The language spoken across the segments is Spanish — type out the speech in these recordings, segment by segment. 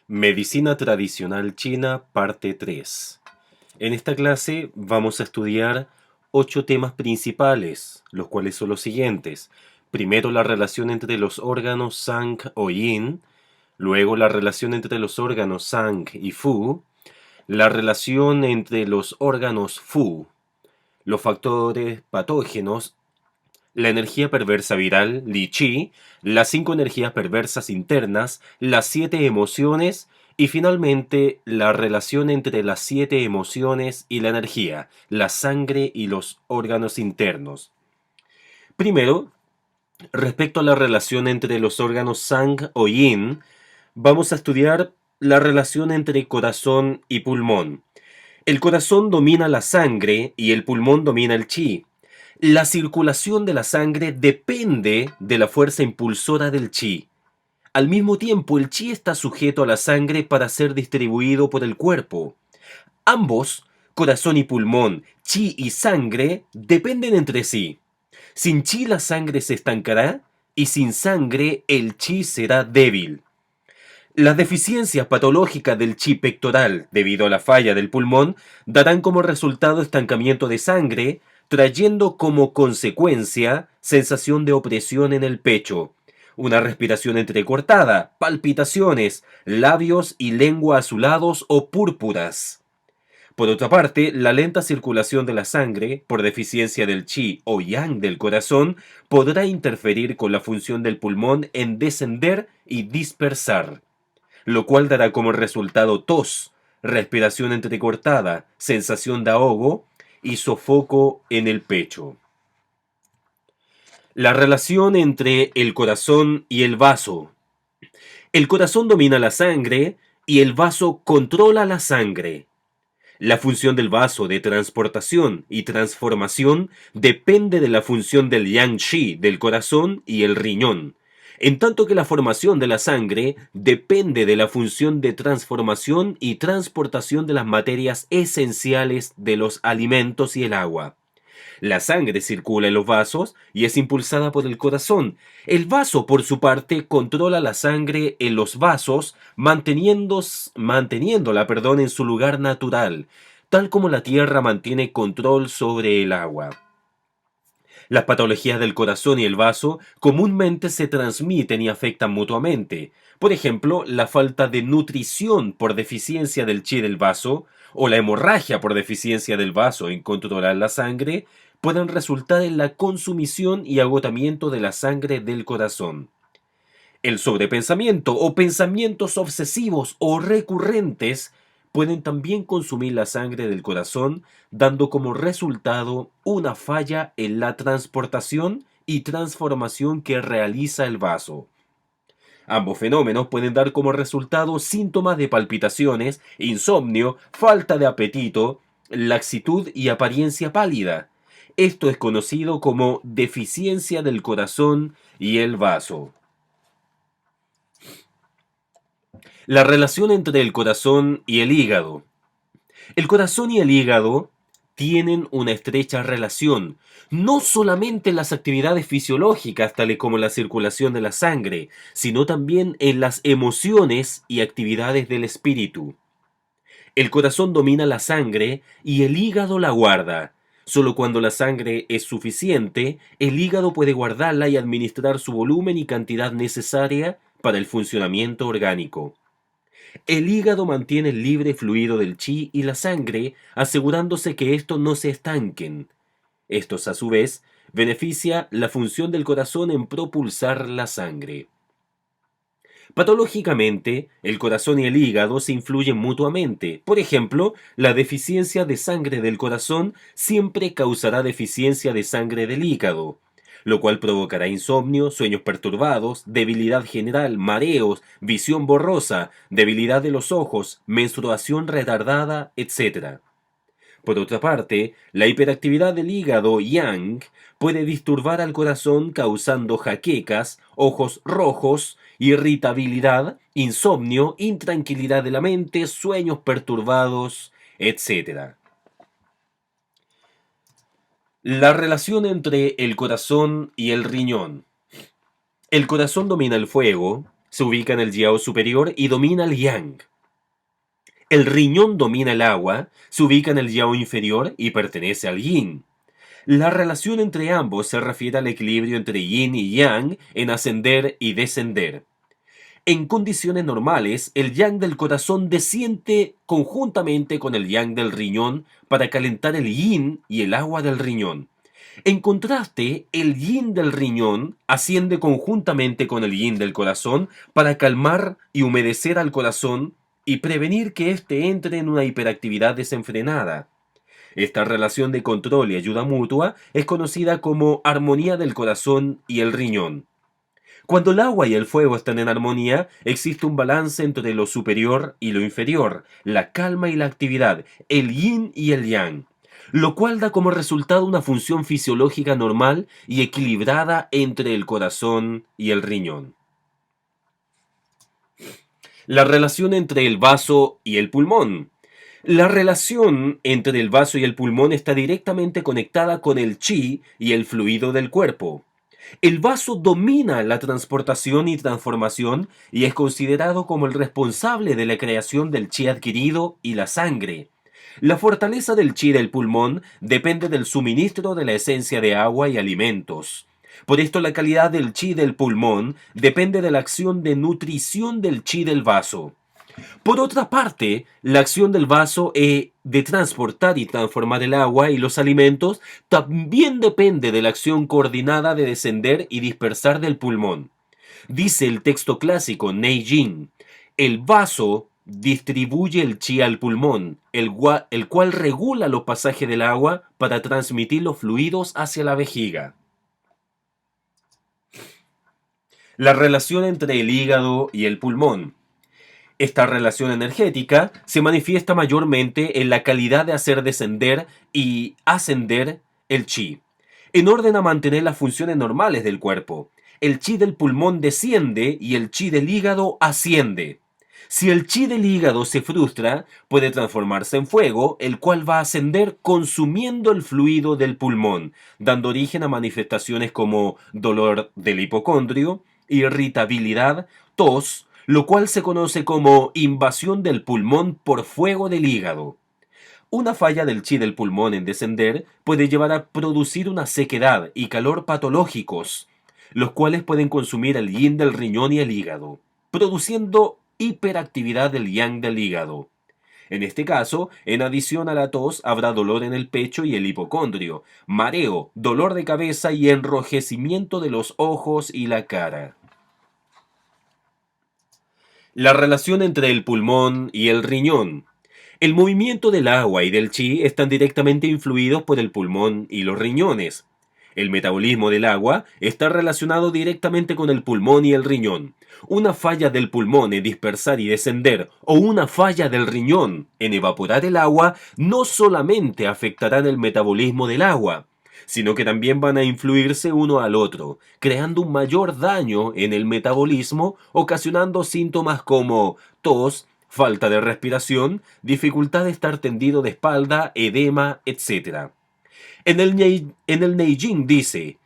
Medicina tradicional china, parte 3. En esta clase vamos a estudiar 8 temas principales, los cuales son los siguientes. Primero, la relación entre los órganos Sang o Yin, luego la relación entre los órganos Sang y Fu, la relación entre los órganos Fu, los factores patógenos, la energía perversa viral, Li Qi, las 5 energías perversas internas, las 7 emociones y finalmente la relación entre las 7 emociones y la energía, la sangre y los órganos internos. Primero, respecto a la relación entre los órganos Sang o Yin, vamos a estudiar la relación entre corazón y pulmón. El corazón domina la sangre y el pulmón domina el chi. La circulación de la sangre depende de la fuerza impulsora del chi. Al mismo tiempo, el chi está sujeto a la sangre para ser distribuido por el cuerpo. Ambos, corazón y pulmón, chi y sangre, dependen entre sí. Sin chi la sangre se estancará y sin sangre el chi será débil. Las deficiencias patológicas del chi pectoral debido a la falla del pulmón darán como resultado estancamiento de sangre, trayendo como consecuencia sensación de opresión en el pecho, una respiración entrecortada, palpitaciones, labios y lengua azulados o púrpuras. Por otra parte, la lenta circulación de la sangre, por deficiencia del chi o yang del corazón, podrá interferir con la función del pulmón en descender y dispersar, lo cual dará como resultado tos, respiración entrecortada, sensación de ahogo y sofoco en el pecho. La relación entre el corazón y el vaso. El corazón domina la sangre y el vaso controla la sangre. La función del vaso de transportación y transformación depende de la función del yang shi del corazón y el riñón, en tanto que la formación de la sangre depende de la función de transformación y transportación de las materias esenciales de los alimentos y el agua. La sangre circula en los vasos y es impulsada por el corazón. El vaso, por su parte, controla la sangre en los vasos, manteniéndola, en su lugar natural, tal como la tierra mantiene control sobre el agua. Las patologías del corazón y el vaso comúnmente se transmiten y afectan mutuamente. Por ejemplo, la falta de nutrición por deficiencia del chi del vaso o la hemorragia por deficiencia del vaso en controlar la sangre pueden resultar en la consumición y agotamiento de la sangre del corazón. El sobrepensamiento o pensamientos obsesivos o recurrentes pueden también consumir la sangre del corazón, dando como resultado una falla en la transportación y transformación que realiza el vaso. Ambos fenómenos pueden dar como resultado síntomas de palpitaciones, insomnio, falta de apetito, laxitud y apariencia pálida. Esto es conocido como deficiencia del corazón y el vaso. La relación entre el corazón y el hígado. El corazón y el hígado tienen una estrecha relación, no solamente en las actividades fisiológicas, tales como la circulación de la sangre, sino también en las emociones y actividades del espíritu. El corazón domina la sangre y el hígado la guarda. Solo cuando la sangre es suficiente, el hígado puede guardarla y administrar su volumen y cantidad necesaria para el funcionamiento orgánico. El hígado mantiene el libre fluido del chi y la sangre, asegurándose que estos no se estanquen. Estos, a su vez, beneficia la función del corazón en propulsar la sangre. Patológicamente, el corazón y el hígado se influyen mutuamente. Por ejemplo, la deficiencia de sangre del corazón siempre causará deficiencia de sangre del hígado, lo cual provocará insomnio, sueños perturbados, debilidad general, mareos, visión borrosa, debilidad de los ojos, menstruación retardada, etc. Por otra parte, la hiperactividad del hígado yang puede disturbar al corazón causando jaquecas, ojos rojos, irritabilidad, insomnio, intranquilidad de la mente, sueños perturbados, etc. La relación entre el corazón y el riñón. El corazón domina el fuego, se ubica en el yao superior y domina el yang. El riñón domina el agua, se ubica en el yao inferior y pertenece al yin. La relación entre ambos se refiere al equilibrio entre yin y yang en ascender y descender. En condiciones normales, el yang del corazón desciende conjuntamente con el yang del riñón para calentar el yin y el agua del riñón. En contraste, el yin del riñón asciende conjuntamente con el yin del corazón para calmar y humedecer al corazón y prevenir que éste entre en una hiperactividad desenfrenada. Esta relación de control y ayuda mutua es conocida como armonía del corazón y el riñón. Cuando el agua y el fuego están en armonía, existe un balance entre lo superior y lo inferior, la calma y la actividad, el yin y el yang, lo cual da como resultado una función fisiológica normal y equilibrada entre el corazón y el riñón. La relación entre el vaso y el pulmón. La relación entre el vaso y el pulmón está directamente conectada con el chi y el fluido del cuerpo. El vaso domina la transportación y transformación y es considerado como el responsable de la creación del chi adquirido y la sangre. La fortaleza del chi del pulmón depende del suministro de la esencia de agua y alimentos. Por esto la calidad del chi del pulmón depende de la acción de nutrición del chi del vaso. Por otra parte, la acción del vaso de transportar y transformar el agua y los alimentos también depende de la acción coordinada de descender y dispersar del pulmón. Dice el texto clásico Neijing, el vaso distribuye el chi al pulmón, el cual regula los pasajes del agua para transmitir los fluidos hacia la vejiga. La relación entre el hígado y el pulmón. Esta relación energética se manifiesta mayormente en la calidad de hacer descender y ascender el chi, en orden a mantener las funciones normales del cuerpo. El chi del pulmón desciende y el chi del hígado asciende. Si el chi del hígado se frustra, puede transformarse en fuego, el cual va a ascender consumiendo el fluido del pulmón, dando origen a manifestaciones como dolor del hipocondrio, irritabilidad, tos, lo cual se conoce como invasión del pulmón por fuego del hígado. Una falla del chi del pulmón en descender puede llevar a producir una sequedad y calor patológicos, los cuales pueden consumir el yin del riñón y el hígado, produciendo hiperactividad del yang del hígado. En este caso, en adición a la tos, habrá dolor en el pecho y el hipocondrio, mareo, dolor de cabeza y enrojecimiento de los ojos y la cara. La relación entre el pulmón y el riñón. El movimiento del agua y del chi están directamente influidos por el pulmón y los riñones. El metabolismo del agua está relacionado directamente con el pulmón y el riñón. Una falla del pulmón en dispersar y descender o una falla del riñón en evaporar el agua no solamente afectarán el metabolismo del agua, sino que también van a influirse uno al otro, creando un mayor daño en el metabolismo, ocasionando síntomas como tos, falta de respiración, dificultad de estar tendido de espalda, edema, etc. En el Neijing dice,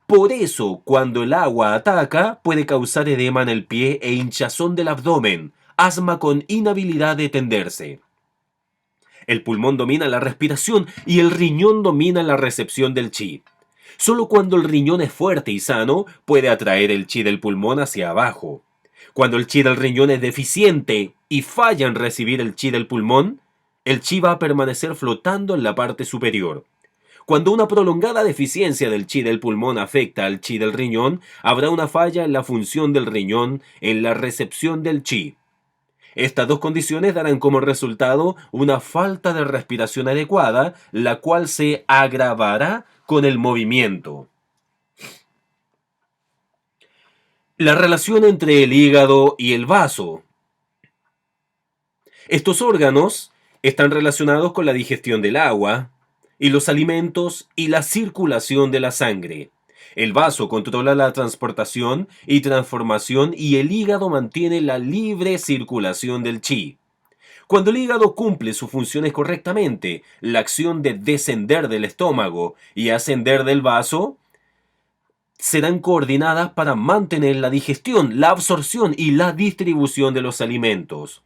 por eso cuando el agua ataca puede causar edema en el pie e hinchazón del abdomen, asma con inhabilidad de tenderse. El pulmón domina la respiración y el riñón domina la recepción del chi. Solo cuando el riñón es fuerte y sano puede atraer el chi del pulmón hacia abajo. Cuando el chi del riñón es deficiente y falla en recibir el chi del pulmón, el chi va a permanecer flotando en la parte superior. Cuando una prolongada deficiencia del chi del pulmón afecta al chi del riñón, habrá una falla en la función del riñón en la recepción del chi. Estas dos condiciones darán como resultado una falta de respiración adecuada, la cual se agravará con el movimiento. La relación entre el hígado y el vaso. Estos órganos están relacionados con la digestión del agua y los alimentos y la circulación de la sangre. El vaso controla la transportación y transformación y el hígado mantiene la libre circulación del chi. Cuando el hígado cumple sus funciones correctamente, la acción de descender del estómago y ascender del vaso serán coordinadas para mantener la digestión, la absorción y la distribución de los alimentos.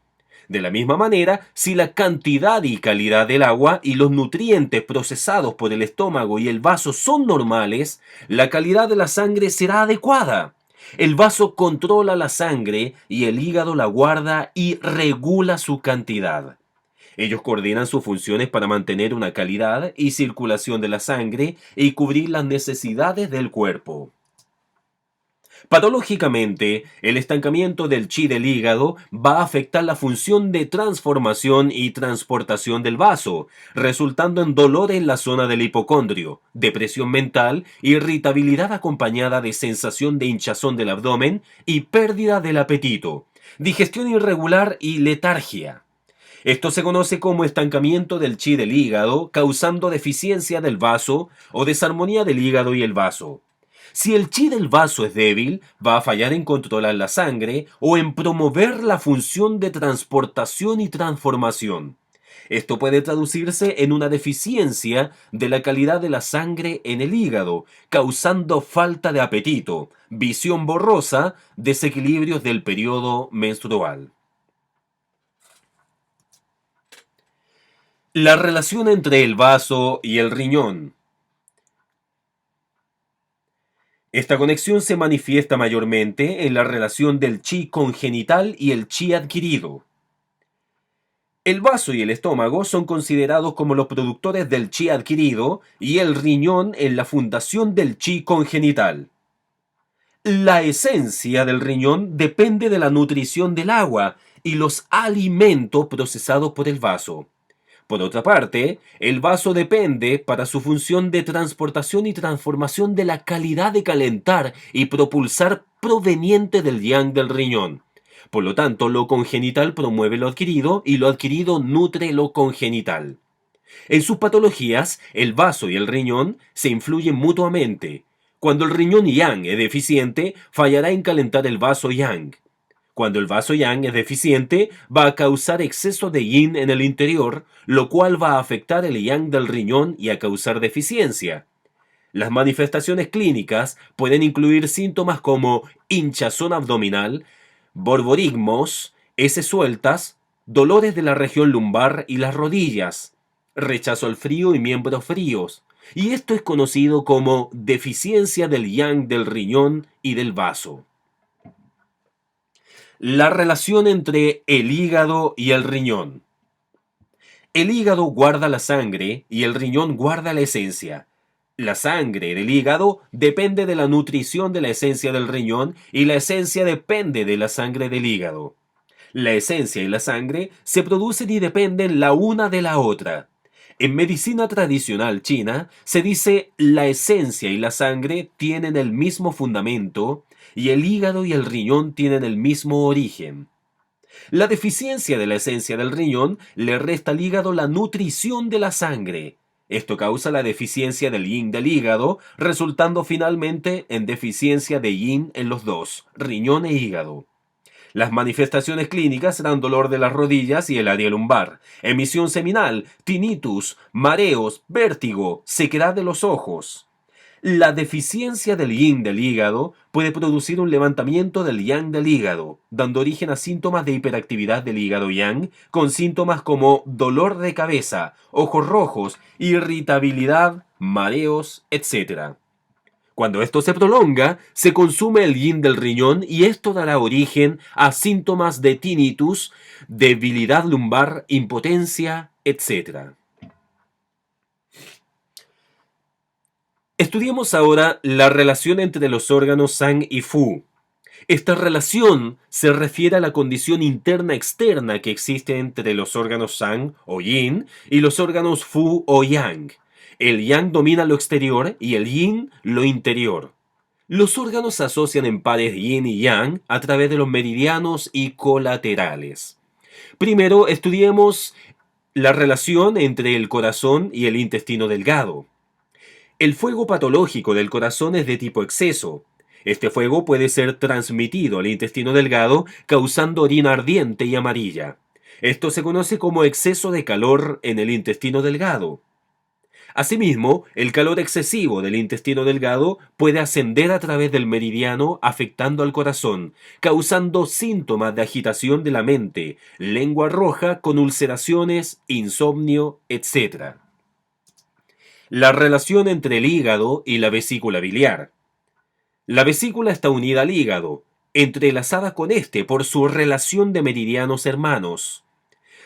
De la misma manera, si la cantidad y calidad del agua y los nutrientes procesados por el estómago y el vaso son normales, la calidad de la sangre será adecuada. El vaso controla la sangre y el hígado la guarda y regula su cantidad. Ellos coordinan sus funciones para mantener una calidad y circulación de la sangre y cubrir las necesidades del cuerpo. Patológicamente, el estancamiento del chi del hígado va a afectar la función de transformación y transportación del vaso, resultando en dolor en la zona del hipocondrio, depresión mental, irritabilidad acompañada de sensación de hinchazón del abdomen y pérdida del apetito, digestión irregular y letargia. Esto se conoce como estancamiento del chi del hígado, causando deficiencia del vaso o desarmonía del hígado y el vaso. Si el chi del vaso es débil, va a fallar en controlar la sangre o en promover la función de transportación y transformación. Esto puede traducirse en una deficiencia de la calidad de la sangre en el hígado, causando falta de apetito, visión borrosa, desequilibrios del periodo menstrual. La relación entre el vaso y el riñón. Esta conexión se manifiesta mayormente en la relación del chi congenital y el chi adquirido. El vaso y el estómago son considerados como los productores del chi adquirido y el riñón en la fundación del chi congenital. La esencia del riñón depende de la nutrición del agua y los alimentos procesados por el vaso. Por otra parte, el vaso depende para su función de transportación y transformación de la calidad de calentar y propulsar proveniente del yang del riñón. Por lo tanto, lo congenital promueve lo adquirido y lo adquirido nutre lo congenital. En sus patologías, el vaso y el riñón se influyen mutuamente. Cuando el riñón yang es deficiente, fallará en calentar el vaso yang. Cuando el vaso yang es deficiente, va a causar exceso de yin en el interior, lo cual va a afectar el yang del riñón y a causar deficiencia. Las manifestaciones clínicas pueden incluir síntomas como hinchazón abdominal, borborigmos, heces sueltas, dolores de la región lumbar y las rodillas, rechazo al frío y miembros fríos. Y esto es conocido como deficiencia del yang del riñón y del vaso. La relación entre el hígado y el riñón. El hígado guarda la sangre y el riñón guarda la esencia. La sangre del hígado depende de la nutrición de la esencia del riñón y la esencia depende de la sangre del hígado. La esencia y la sangre se producen y dependen la una de la otra. En medicina tradicional china se dice la esencia y la sangre tienen el mismo fundamento y el hígado y el riñón tienen el mismo origen. La deficiencia de la esencia del riñón le resta al hígado la nutrición de la sangre. Esto causa la deficiencia del yin del hígado, resultando finalmente en deficiencia de yin en los dos, riñón e hígado. Las manifestaciones clínicas serán dolor de las rodillas y el área lumbar, emisión seminal, tinnitus, mareos, vértigo, sequedad de los ojos. La deficiencia del yin del hígado puede producir un levantamiento del yang del hígado, dando origen a síntomas de hiperactividad del hígado yang, con síntomas como dolor de cabeza, ojos rojos, irritabilidad, mareos, etc. Cuando esto se prolonga, se consume el yin del riñón y esto dará origen a síntomas de tinnitus, debilidad lumbar, impotencia, etc. Estudiemos ahora la relación entre los órganos Sang y Fu. Esta relación se refiere a la condición interna-externa que existe entre los órganos Sang o Yin y los órganos Fu o Yang. El Yang domina lo exterior y el Yin lo interior. Los órganos se asocian en pares Yin y Yang a través de los meridianos y colaterales. Primero estudiemos la relación entre el corazón y el intestino delgado. El fuego patológico del corazón es de tipo exceso. Este fuego puede ser transmitido al intestino delgado causando orina ardiente y amarilla. Esto se conoce como exceso de calor en el intestino delgado. Asimismo, el calor excesivo del intestino delgado puede ascender a través del meridiano afectando al corazón, causando síntomas de agitación de la mente, lengua roja con ulceraciones, insomnio, etc. La relación entre el hígado y la vesícula biliar. La vesícula está unida al hígado, entrelazada con este por su relación de meridianos hermanos.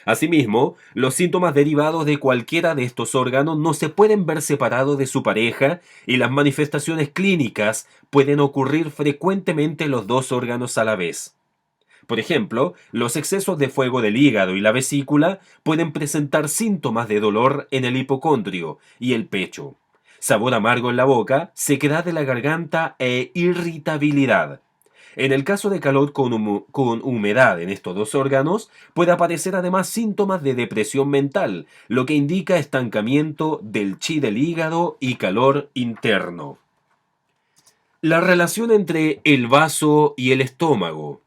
Asimismo, los síntomas derivados de cualquiera de estos órganos no se pueden ver separados de su pareja y las manifestaciones clínicas pueden ocurrir frecuentemente en los dos órganos a la vez. Por ejemplo, los excesos de fuego del hígado y la vesícula pueden presentar síntomas de dolor en el hipocondrio y el pecho, sabor amargo en la boca, sequedad de la garganta e irritabilidad. En el caso de calor con humedad en estos dos órganos, puede aparecer además síntomas de depresión mental, lo que indica estancamiento del chi del hígado y calor interno. La relación entre el vaso y el estómago.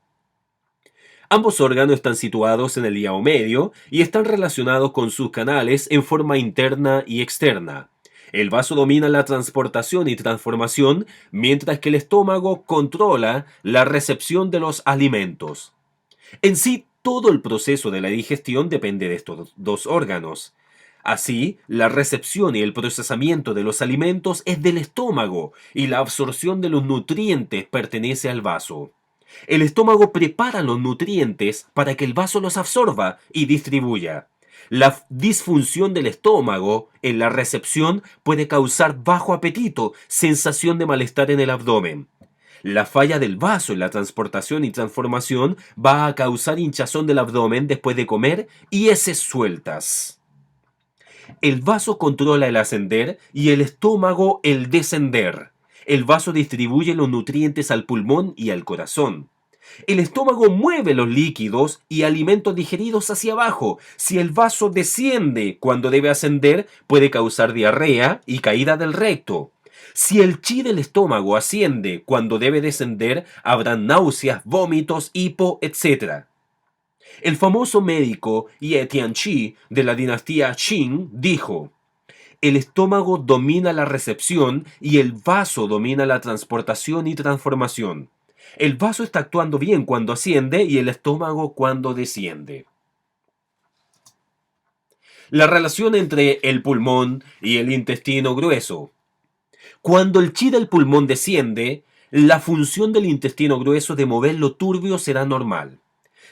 Ambos órganos están situados en el hiato medio y están relacionados con sus canales en forma interna y externa. El vaso domina la transportación y transformación, mientras que el estómago controla la recepción de los alimentos. En sí, todo el proceso de la digestión depende de estos dos órganos. Así, la recepción y el procesamiento de los alimentos es del estómago y la absorción de los nutrientes pertenece al vaso. El estómago prepara los nutrientes para que el vaso los absorba y distribuya. La disfunción del estómago en la recepción puede causar bajo apetito, sensación de malestar en el abdomen. La falla del vaso en la transportación y transformación va a causar hinchazón del abdomen después de comer y heces sueltas. El vaso controla el ascender y el estómago el descender. El vaso distribuye los nutrientes al pulmón y al corazón. El estómago mueve los líquidos y alimentos digeridos hacia abajo. Si el vaso desciende cuando debe ascender, puede causar diarrea y caída del recto. Si el chi del estómago asciende cuando debe descender, habrá náuseas, vómitos, hipo, etc. El famoso médico Ye Tianqi de la dinastía Qing dijo: el estómago domina la recepción y el vaso domina la transportación y transformación. El vaso está actuando bien cuando asciende y el estómago cuando desciende. La relación entre el pulmón y el intestino grueso. Cuando el chi del pulmón desciende, la función del intestino grueso de mover lo turbio será normal.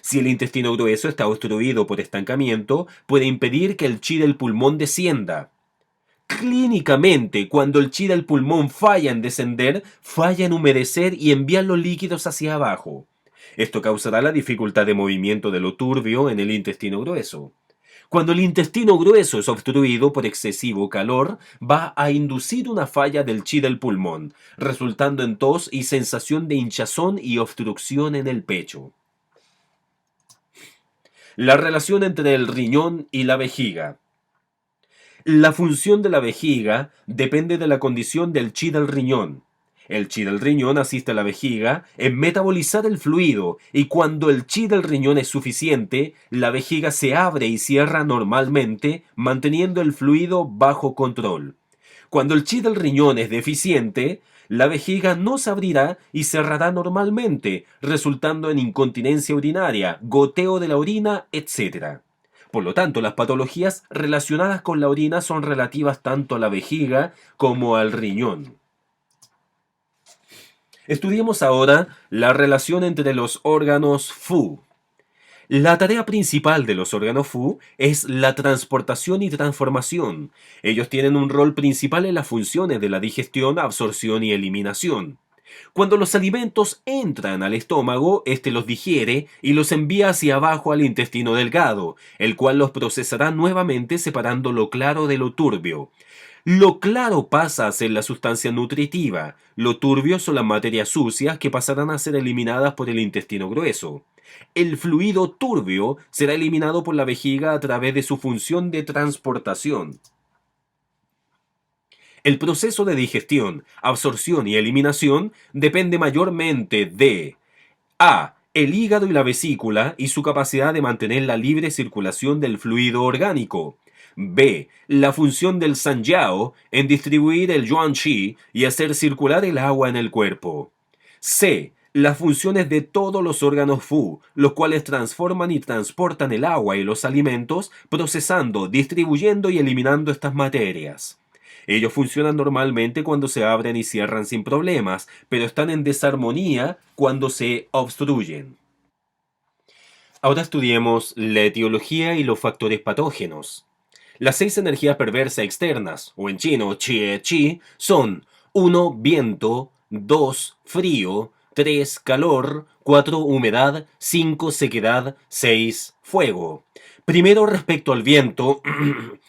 Si el intestino grueso está obstruido por estancamiento, puede impedir que el chi del pulmón descienda. Clínicamente, cuando el chi del pulmón falla en descender, falla en humedecer y enviar los líquidos hacia abajo. Esto causará la dificultad de movimiento de lo turbio en el intestino grueso. Cuando el intestino grueso es obstruido por excesivo calor, va a inducir una falla del chi del pulmón, resultando en tos y sensación de hinchazón y obstrucción en el pecho. La relación entre el riñón y la vejiga. La función de la vejiga depende de la condición del chi del riñón. El chi del riñón asiste a la vejiga en metabolizar el fluido y cuando el chi del riñón es suficiente, la vejiga se abre y cierra normalmente, manteniendo el fluido bajo control. Cuando el chi del riñón es deficiente, la vejiga no se abrirá y cerrará normalmente, resultando en incontinencia urinaria, goteo de la orina, etc. Por lo tanto, las patologías relacionadas con la orina son relativas tanto a la vejiga como al riñón. Estudiemos ahora la relación entre los órganos Fu. La tarea principal de los órganos Fu es la transportación y transformación. Ellos tienen un rol principal en las funciones de la digestión, absorción y eliminación. Cuando los alimentos entran al estómago, éste los digiere y los envía hacia abajo al intestino delgado, el cual los procesará nuevamente separando lo claro de lo turbio. Lo claro pasa a ser la sustancia nutritiva, lo turbio son las materias sucias que pasarán a ser eliminadas por el intestino grueso. El fluido turbio será eliminado por la vejiga a través de su función de transportación. El proceso de digestión, absorción y eliminación depende mayormente de a. El hígado y la vesícula y su capacidad de mantener la libre circulación del fluido orgánico. B. La función del Sanyao en distribuir el Yuan Qi y hacer circular el agua en el cuerpo. C. Las funciones de todos los órganos Fu, los cuales transforman y transportan el agua y los alimentos, procesando, distribuyendo y eliminando estas materias. Ellos funcionan normalmente cuando se abren y cierran sin problemas, pero están en desarmonía cuando se obstruyen. Ahora estudiemos la etiología y los factores patógenos. Las 6 energías perversas externas, o en chino Qie Qi, son 1. Viento, 2. Frío, 3. Calor, 4. Humedad, 5. Sequedad, 6. Fuego. Primero, respecto al viento,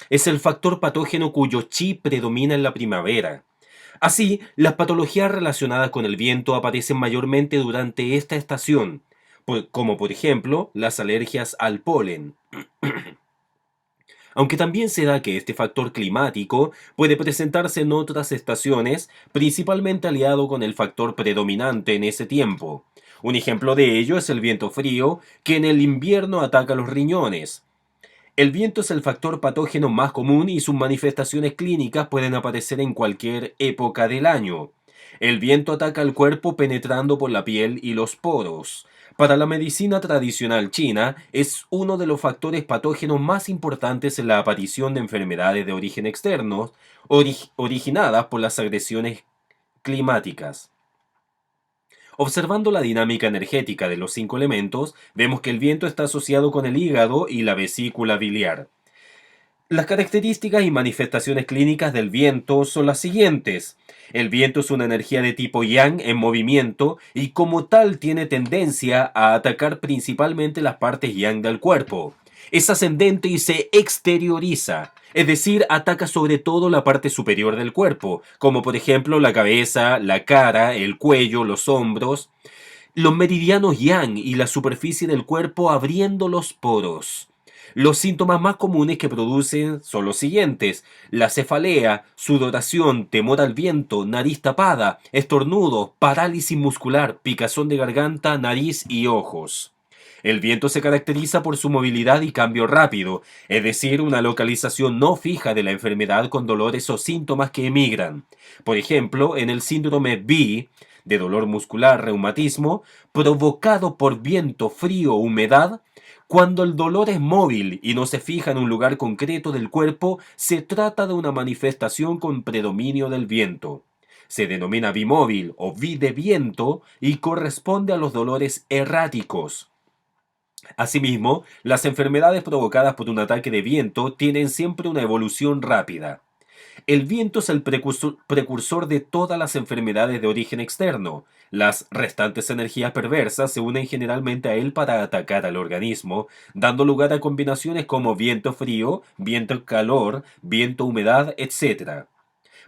es el factor patógeno cuyo chi predomina en la primavera. Así, las patologías relacionadas con el viento aparecen mayormente durante esta estación, como por ejemplo las alergias al polen. Aunque también se da que este factor climático puede presentarse en otras estaciones, principalmente aliado con el factor predominante en ese tiempo. Un ejemplo de ello es el viento frío, que en el invierno ataca los riñones. El viento es el factor patógeno más común y sus manifestaciones clínicas pueden aparecer en cualquier época del año. El viento ataca al cuerpo penetrando por la piel y los poros. Para la medicina tradicional china, es uno de los factores patógenos más importantes en la aparición de enfermedades de origen externo, originadas por las agresiones climáticas. Observando la dinámica energética de los 5 elementos, vemos que el viento está asociado con el hígado y la vesícula biliar. Las características y manifestaciones clínicas del viento son las siguientes. El viento es una energía de tipo yang en movimiento y como tal tiene tendencia a atacar principalmente las partes yang del cuerpo. Es ascendente y se exterioriza, es decir, ataca sobre todo la parte superior del cuerpo, como por ejemplo la cabeza, la cara, el cuello, los hombros, los meridianos yang y la superficie del cuerpo abriendo los poros. Los síntomas más comunes que producen son los siguientes: la cefalea, sudoración, temor al viento, nariz tapada, estornudo, parálisis muscular, picazón de garganta, nariz y ojos. El viento se caracteriza por su movilidad y cambio rápido, es decir, una localización no fija de la enfermedad con dolores o síntomas que emigran. Por ejemplo, en el síndrome B, de dolor muscular, reumatismo, provocado por viento, frío o humedad, cuando el dolor es móvil y no se fija en un lugar concreto del cuerpo, se trata de una manifestación con predominio del viento. Se denomina bimóvil o bi de viento y corresponde a los dolores erráticos. Asimismo, las enfermedades provocadas por un ataque de viento tienen siempre una evolución rápida. El viento es el precursor de todas las enfermedades de origen externo. Las restantes energías perversas se unen generalmente a él para atacar al organismo, dando lugar a combinaciones como viento frío, viento calor, viento humedad, etc.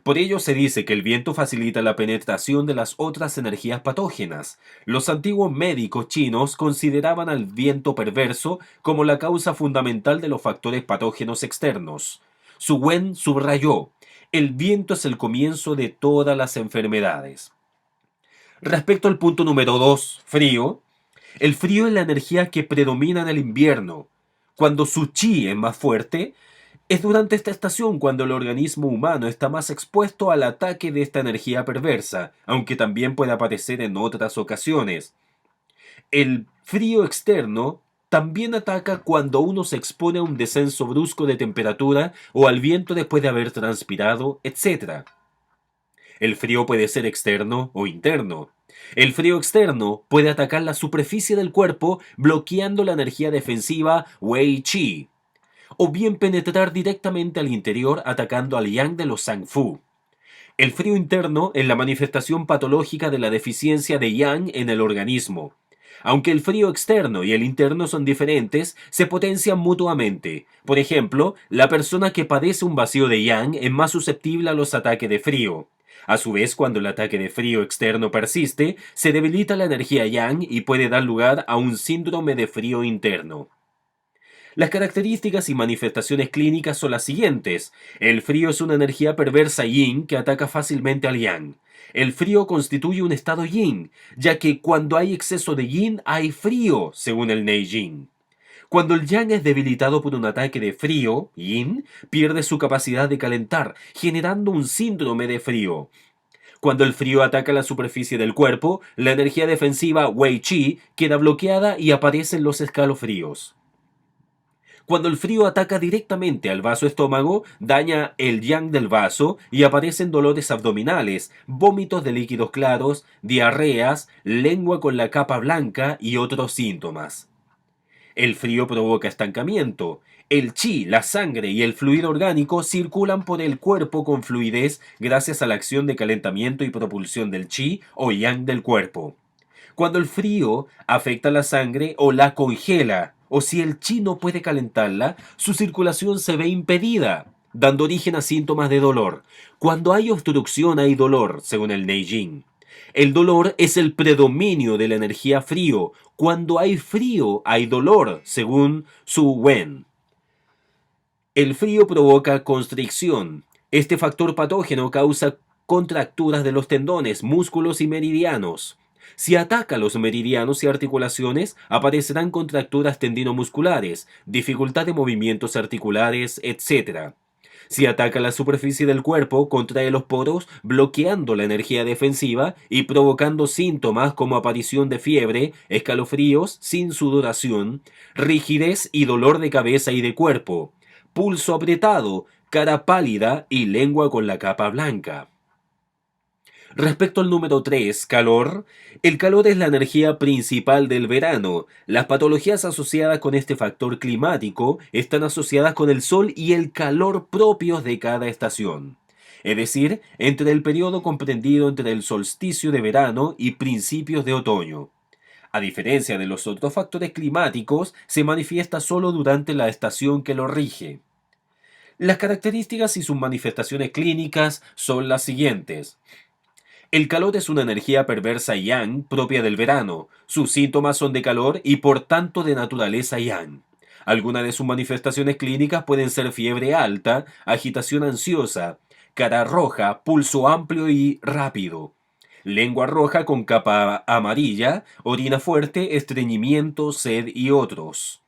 Por ello se dice que el viento facilita la penetración de las otras energías patógenas. Los antiguos médicos chinos consideraban al viento perverso como la causa fundamental de los factores patógenos externos. Su Wen subrayó: el viento es el comienzo de todas las enfermedades. Respecto al punto número 2, frío, el frío es la energía que predomina en el invierno. Cuando su chi es más fuerte, es durante esta estación cuando el organismo humano está más expuesto al ataque de esta energía perversa, aunque también puede aparecer en otras ocasiones. El frío externo también ataca cuando uno se expone a un descenso brusco de temperatura o al viento después de haber transpirado, etc. El frío puede ser externo o interno. El frío externo puede atacar la superficie del cuerpo bloqueando la energía defensiva Wei Qi, o bien penetrar directamente al interior atacando al yang de los Zangfu. El frío interno es la manifestación patológica de la deficiencia de yang en el organismo. Aunque el frío externo y el interno son diferentes, se potencian mutuamente. Por ejemplo, la persona que padece un vacío de yang es más susceptible a los ataques de frío. A su vez, cuando el ataque de frío externo persiste, se debilita la energía yang y puede dar lugar a un síndrome de frío interno. Las características y manifestaciones clínicas son las siguientes. El frío es una energía perversa yin que ataca fácilmente al yang. El frío constituye un estado yin, ya que cuando hay exceso de yin hay frío, según el Neijing. Cuando el yang es debilitado por un ataque de frío, yin, pierde su capacidad de calentar, generando un síndrome de frío. Cuando el frío ataca la superficie del cuerpo, la energía defensiva Wei Qi queda bloqueada y aparecen los escalofríos. Cuando el frío ataca directamente al vaso estómago, daña el yang del vaso y aparecen dolores abdominales, vómitos de líquidos claros, diarreas, lengua con la capa blanca y otros síntomas. El frío provoca estancamiento. El chi, la sangre y el fluido orgánico circulan por el cuerpo con fluidez gracias a la acción de calentamiento y propulsión del chi o yang del cuerpo. Cuando el frío afecta la sangre o la congela, o si el chi no puede calentarla, su circulación se ve impedida, dando origen a síntomas de dolor. Cuando hay obstrucción hay dolor, según el Neijing. El dolor es el predominio de la energía frío. Cuando hay frío hay dolor, según Su Wen. El frío provoca constricción. Este factor patógeno causa contracturas de los tendones, músculos y meridianos. Si ataca los meridianos y articulaciones, aparecerán contracturas tendinomusculares, dificultad de movimientos articulares, etc. Si ataca la superficie del cuerpo, contrae los poros, bloqueando la energía defensiva y provocando síntomas como aparición de fiebre, escalofríos sin sudoración, rigidez y dolor de cabeza y de cuerpo, pulso apretado, cara pálida y lengua con la capa blanca. Respecto al número 3, calor, el calor es la energía principal del verano. Las patologías asociadas con este factor climático están asociadas con el sol y el calor propios de cada estación. Es decir, entre el periodo comprendido entre el solsticio de verano y principios de otoño. A diferencia de los otros factores climáticos, se manifiesta solo durante la estación que lo rige. Las características y sus manifestaciones clínicas son las siguientes. El calor es una energía perversa yang propia del verano. Sus síntomas son de calor y por tanto de naturaleza yang. Algunas de sus manifestaciones clínicas pueden ser fiebre alta, agitación ansiosa, cara roja, pulso amplio y rápido, lengua roja con capa amarilla, orina fuerte, estreñimiento, sed y otros.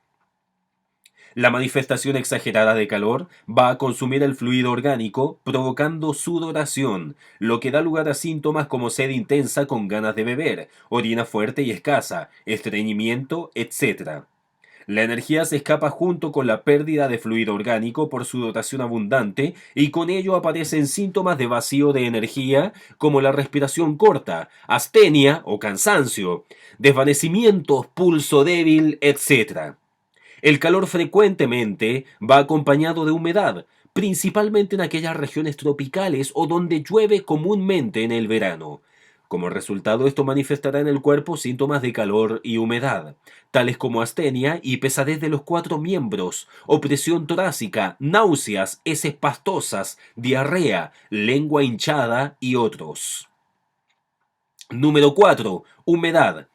La manifestación exagerada de calor va a consumir el fluido orgánico, provocando sudoración, lo que da lugar a síntomas como sed intensa con ganas de beber, orina fuerte y escasa, estreñimiento, etc. La energía se escapa junto con la pérdida de fluido orgánico por sudoración abundante y con ello aparecen síntomas de vacío de energía como la respiración corta, astenia o cansancio, desvanecimientos, pulso débil, etc. El calor frecuentemente va acompañado de humedad, principalmente en aquellas regiones tropicales o donde llueve comúnmente en el verano. Como resultado, esto manifestará en el cuerpo síntomas de calor y humedad, tales como astenia y pesadez de los 4 miembros, opresión torácica, náuseas, heces pastosas, diarrea, lengua hinchada y otros. Número 4. Humedad.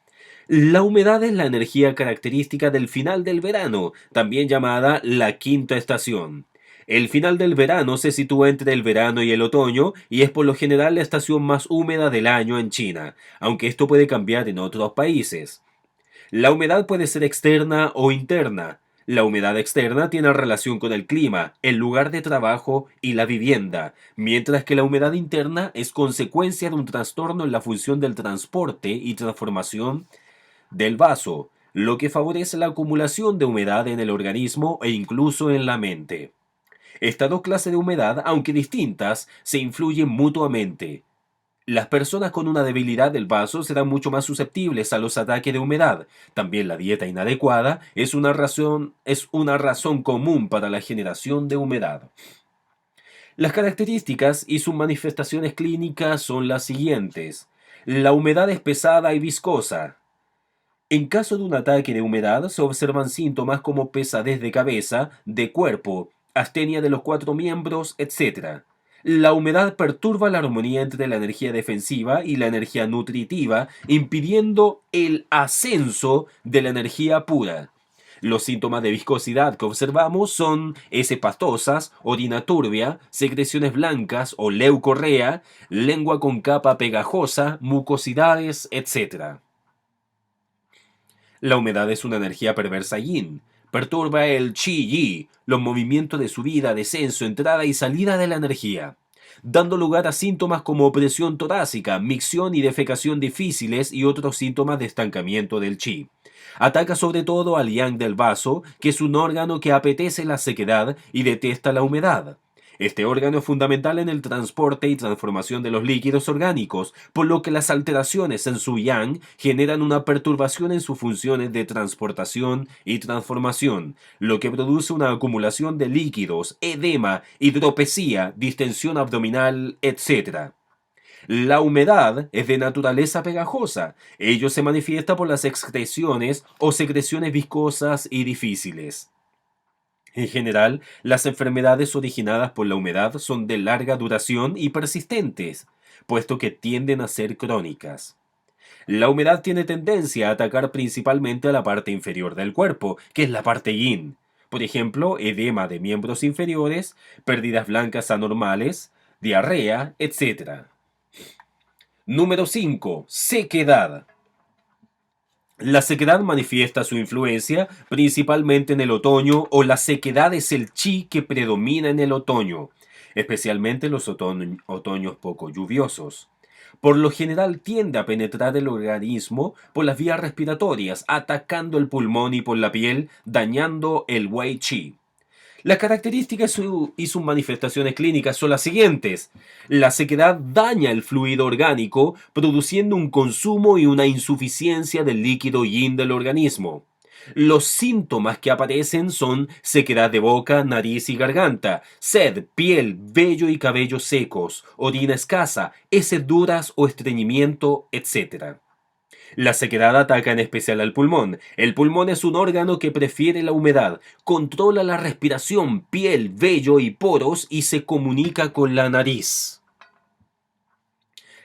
La humedad es la energía característica del final del verano, también llamada la quinta estación. El final del verano se sitúa entre el verano y el otoño y es por lo general la estación más húmeda del año en China, aunque esto puede cambiar en otros países. La humedad puede ser externa o interna. La humedad externa tiene relación con el clima, el lugar de trabajo y la vivienda, mientras que la humedad interna es consecuencia de un trastorno en la función del transporte y transformación del vaso, lo que favorece la acumulación de humedad en el organismo e incluso en la mente. Estas dos clases de humedad, aunque distintas, se influyen mutuamente. Las personas con una debilidad del vaso serán mucho más susceptibles a los ataques de humedad. También la dieta inadecuada es una razón común para la generación de humedad. Las características y sus manifestaciones clínicas son las siguientes. La humedad es pesada y viscosa. En caso de un ataque de humedad, se observan síntomas como pesadez de cabeza, de cuerpo, astenia de los 4 miembros, etc. La humedad perturba la armonía entre la energía defensiva y la energía nutritiva, impidiendo el ascenso de la energía pura. Los síntomas de viscosidad que observamos son heces pastosas, orina turbia, secreciones blancas o leucorrea, lengua con capa pegajosa, mucosidades, etc. La humedad es una energía perversa yin. Perturba el Qi-Yi, los movimientos de subida, descenso, entrada y salida de la energía, dando lugar a síntomas como presión torácica, micción y defecación difíciles y otros síntomas de estancamiento del Qi. Ataca sobre todo al yang del vaso, que es un órgano que apetece la sequedad y detesta la humedad. Este órgano es fundamental en el transporte y transformación de los líquidos orgánicos, por lo que las alteraciones en su yang generan una perturbación en sus funciones de transportación y transformación, lo que produce una acumulación de líquidos, edema, hidropesía, distensión abdominal, etc. La humedad es de naturaleza pegajosa. Ello se manifiesta por las excreciones o secreciones viscosas y difíciles. En general, las enfermedades originadas por la humedad son de larga duración y persistentes, puesto que tienden a ser crónicas. La humedad tiene tendencia a atacar principalmente a la parte inferior del cuerpo, que es la parte yin. Por ejemplo, edema de miembros inferiores, pérdidas blancas anormales, diarrea, etc. Número 5. Sequedad. La sequedad manifiesta su influencia principalmente en el otoño, o la sequedad es el chi que predomina en el otoño, especialmente en los otoños poco lluviosos. Por lo general tiende a penetrar el organismo por las vías respiratorias, atacando el pulmón y por la piel, dañando el wei chi. Las características y sus manifestaciones clínicas son las siguientes. La sequedad daña el fluido orgánico, produciendo un consumo y una insuficiencia del líquido yin del organismo. Los síntomas que aparecen son sequedad de boca, nariz y garganta, sed, piel, vello y cabello secos, orina escasa, heces duras o estreñimiento, etc. La sequedad ataca en especial al pulmón. El pulmón es un órgano que prefiere la humedad, controla la respiración, piel, vello y poros y se comunica con la nariz.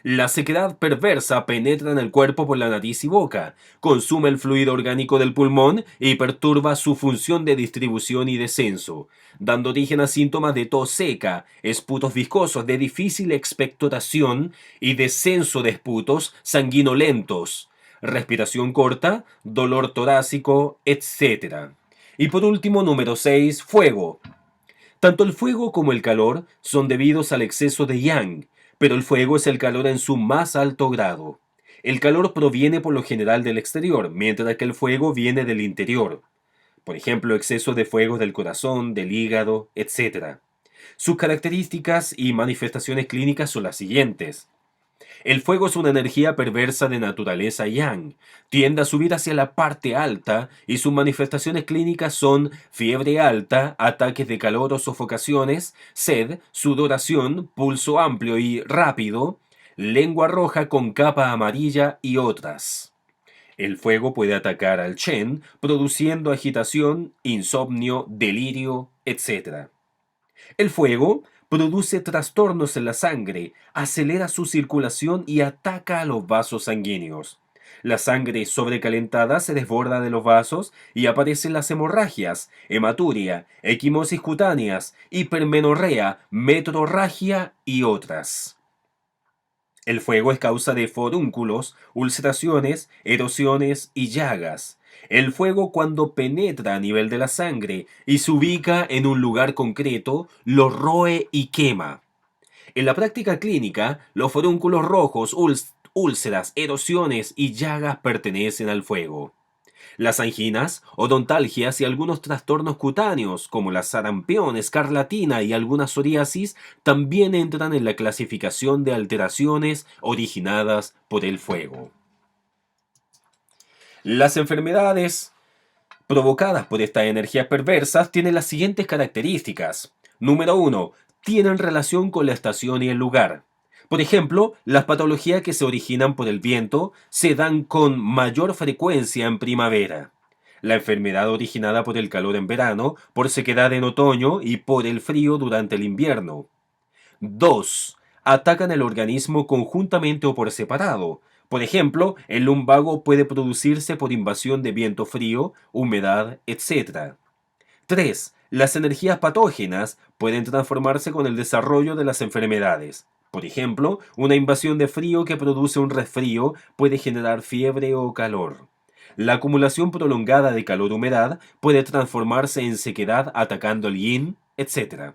La sequedad perversa penetra en el cuerpo por la nariz y boca, consume el fluido orgánico del pulmón y perturba su función de distribución y descenso, dando origen a síntomas de tos seca, esputos viscosos de difícil expectoración y descenso de esputos sanguinolentos, respiración corta, dolor torácico, etc. Y por último, número 6, fuego. Tanto el fuego como el calor son debidos al exceso de yang, pero el fuego es el calor en su más alto grado. El calor proviene por lo general del exterior, mientras que el fuego viene del interior. Por ejemplo, exceso de fuego del corazón, del hígado, etc. Sus características y manifestaciones clínicas son las siguientes. El fuego es una energía perversa de naturaleza yang. Tiende a subir hacia la parte alta y sus manifestaciones clínicas son fiebre alta, ataques de calor o sofocaciones, sed, sudoración, pulso amplio y rápido, lengua roja con capa amarilla y otras. El fuego puede atacar al Shen, produciendo agitación, insomnio, delirio, etc. El fuego produce trastornos en la sangre, acelera su circulación y ataca a los vasos sanguíneos. La sangre sobrecalentada se desborda de los vasos y aparecen las hemorragias, hematuria, equimosis cutáneas, hipermenorrea, metrorragia y otras. El fuego es causa de forúnculos, ulceraciones, erosiones y llagas. El fuego, cuando penetra a nivel de la sangre y se ubica en un lugar concreto, lo roe y quema. En la práctica clínica, los forúnculos rojos, úlceras, erosiones y llagas pertenecen al fuego. Las anginas, odontalgias y algunos trastornos cutáneos, como la sarampión, escarlatina y alguna psoriasis, también entran en la clasificación de alteraciones originadas por el fuego. Las enfermedades provocadas por estas energías perversas tienen las siguientes características. Número 1. Tienen relación con la estación y el lugar. Por ejemplo, las patologías que se originan por el viento se dan con mayor frecuencia en primavera. La enfermedad originada por el calor en verano, por sequedad en otoño y por el frío durante el invierno. 2. Atacan el organismo conjuntamente o por separado. Por ejemplo, el lumbago puede producirse por invasión de viento frío, humedad, etc. 3. Las energías patógenas pueden transformarse con el desarrollo de las enfermedades. Por ejemplo, una invasión de frío que produce un resfrío puede generar fiebre o calor. La acumulación prolongada de calor-humedad puede transformarse en sequedad atacando el yin, etc.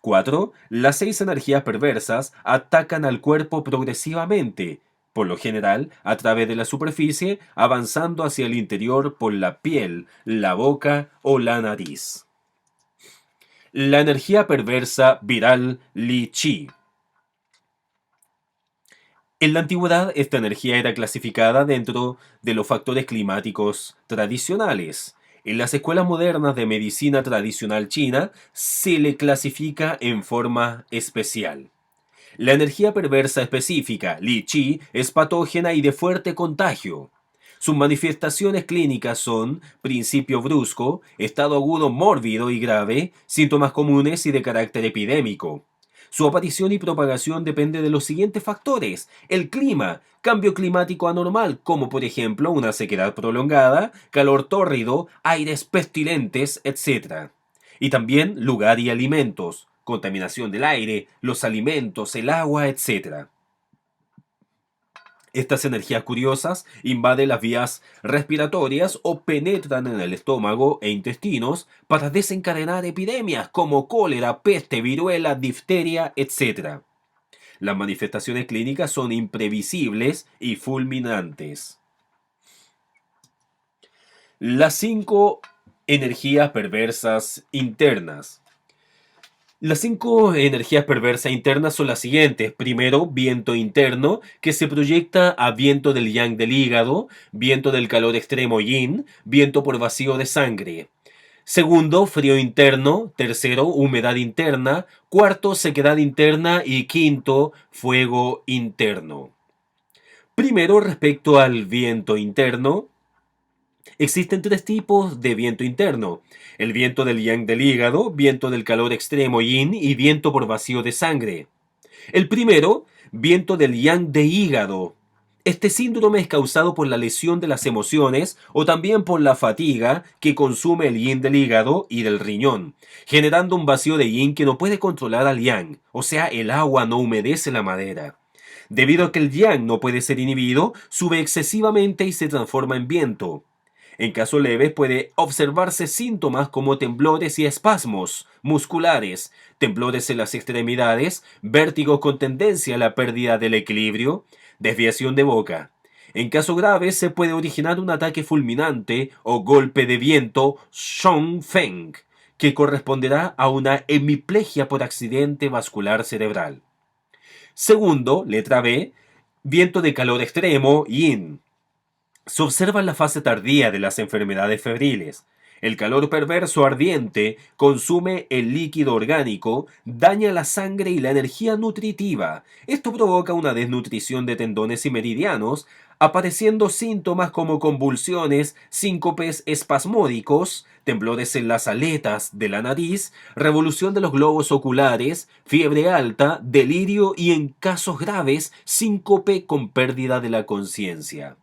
4. Las 6 energías perversas atacan al cuerpo progresivamente, por lo general a través de la superficie, avanzando hacia el interior por la piel, la boca o la nariz. La energía perversa viral Li Qi. En la antigüedad, esta energía era clasificada dentro de los factores climáticos tradicionales. En las escuelas modernas de medicina tradicional china se le clasifica en forma especial. La energía perversa específica, Li Qi, es patógena y de fuerte contagio. Sus manifestaciones clínicas son principio brusco, estado agudo mórbido y grave, síntomas comunes y de carácter epidémico. Su aparición y propagación depende de los siguientes factores: el clima, cambio climático anormal, como por ejemplo una sequedad prolongada, calor tórrido, aires pestilentes, etc. Y también lugar y alimentos, contaminación del aire, los alimentos, el agua, etc. Estas energías curiosas invaden las vías respiratorias o penetran en el estómago e intestinos para desencadenar epidemias como cólera, peste, viruela, difteria, etc. Las manifestaciones clínicas son imprevisibles y fulminantes. Las 5 energías perversas internas. Las 5 energías perversas internas son las siguientes. Primero, viento interno, que se proyecta a viento del yang del hígado, viento del calor extremo yin, viento por vacío de sangre. Segundo, frío interno. Tercero, humedad interna. Cuarto, sequedad interna. Y quinto, fuego interno. Primero, respecto al viento interno, existen 3 tipos de viento interno: el viento del yang del hígado, viento del calor extremo yin y viento por vacío de sangre. El primero, viento del yang de hígado. Este síndrome es causado por la lesión de las emociones o también por la fatiga que consume el yin del hígado y del riñón, generando un vacío de yin que no puede controlar al yang, o sea, el agua no humedece la madera. Debido a que el yang no puede ser inhibido, sube excesivamente y se transforma en viento. En casos leves puede observarse síntomas como temblores y espasmos musculares, temblores en las extremidades, vértigo con tendencia a la pérdida del equilibrio, desviación de boca. En casos graves se puede originar un ataque fulminante o golpe de viento Zhongfeng, que corresponderá a una hemiplegia por accidente vascular cerebral. Segundo, letra B, viento de calor extremo Yin. Se observa en la fase tardía de las enfermedades febriles. El calor perverso ardiente consume el líquido orgánico, daña la sangre y la energía nutritiva. Esto provoca una desnutrición de tendones y meridianos, apareciendo síntomas como convulsiones, síncopes espasmódicos, temblores en las aletas de la nariz, revolución de los globos oculares, fiebre alta, delirio y, en casos graves, síncope con pérdida de la conciencia.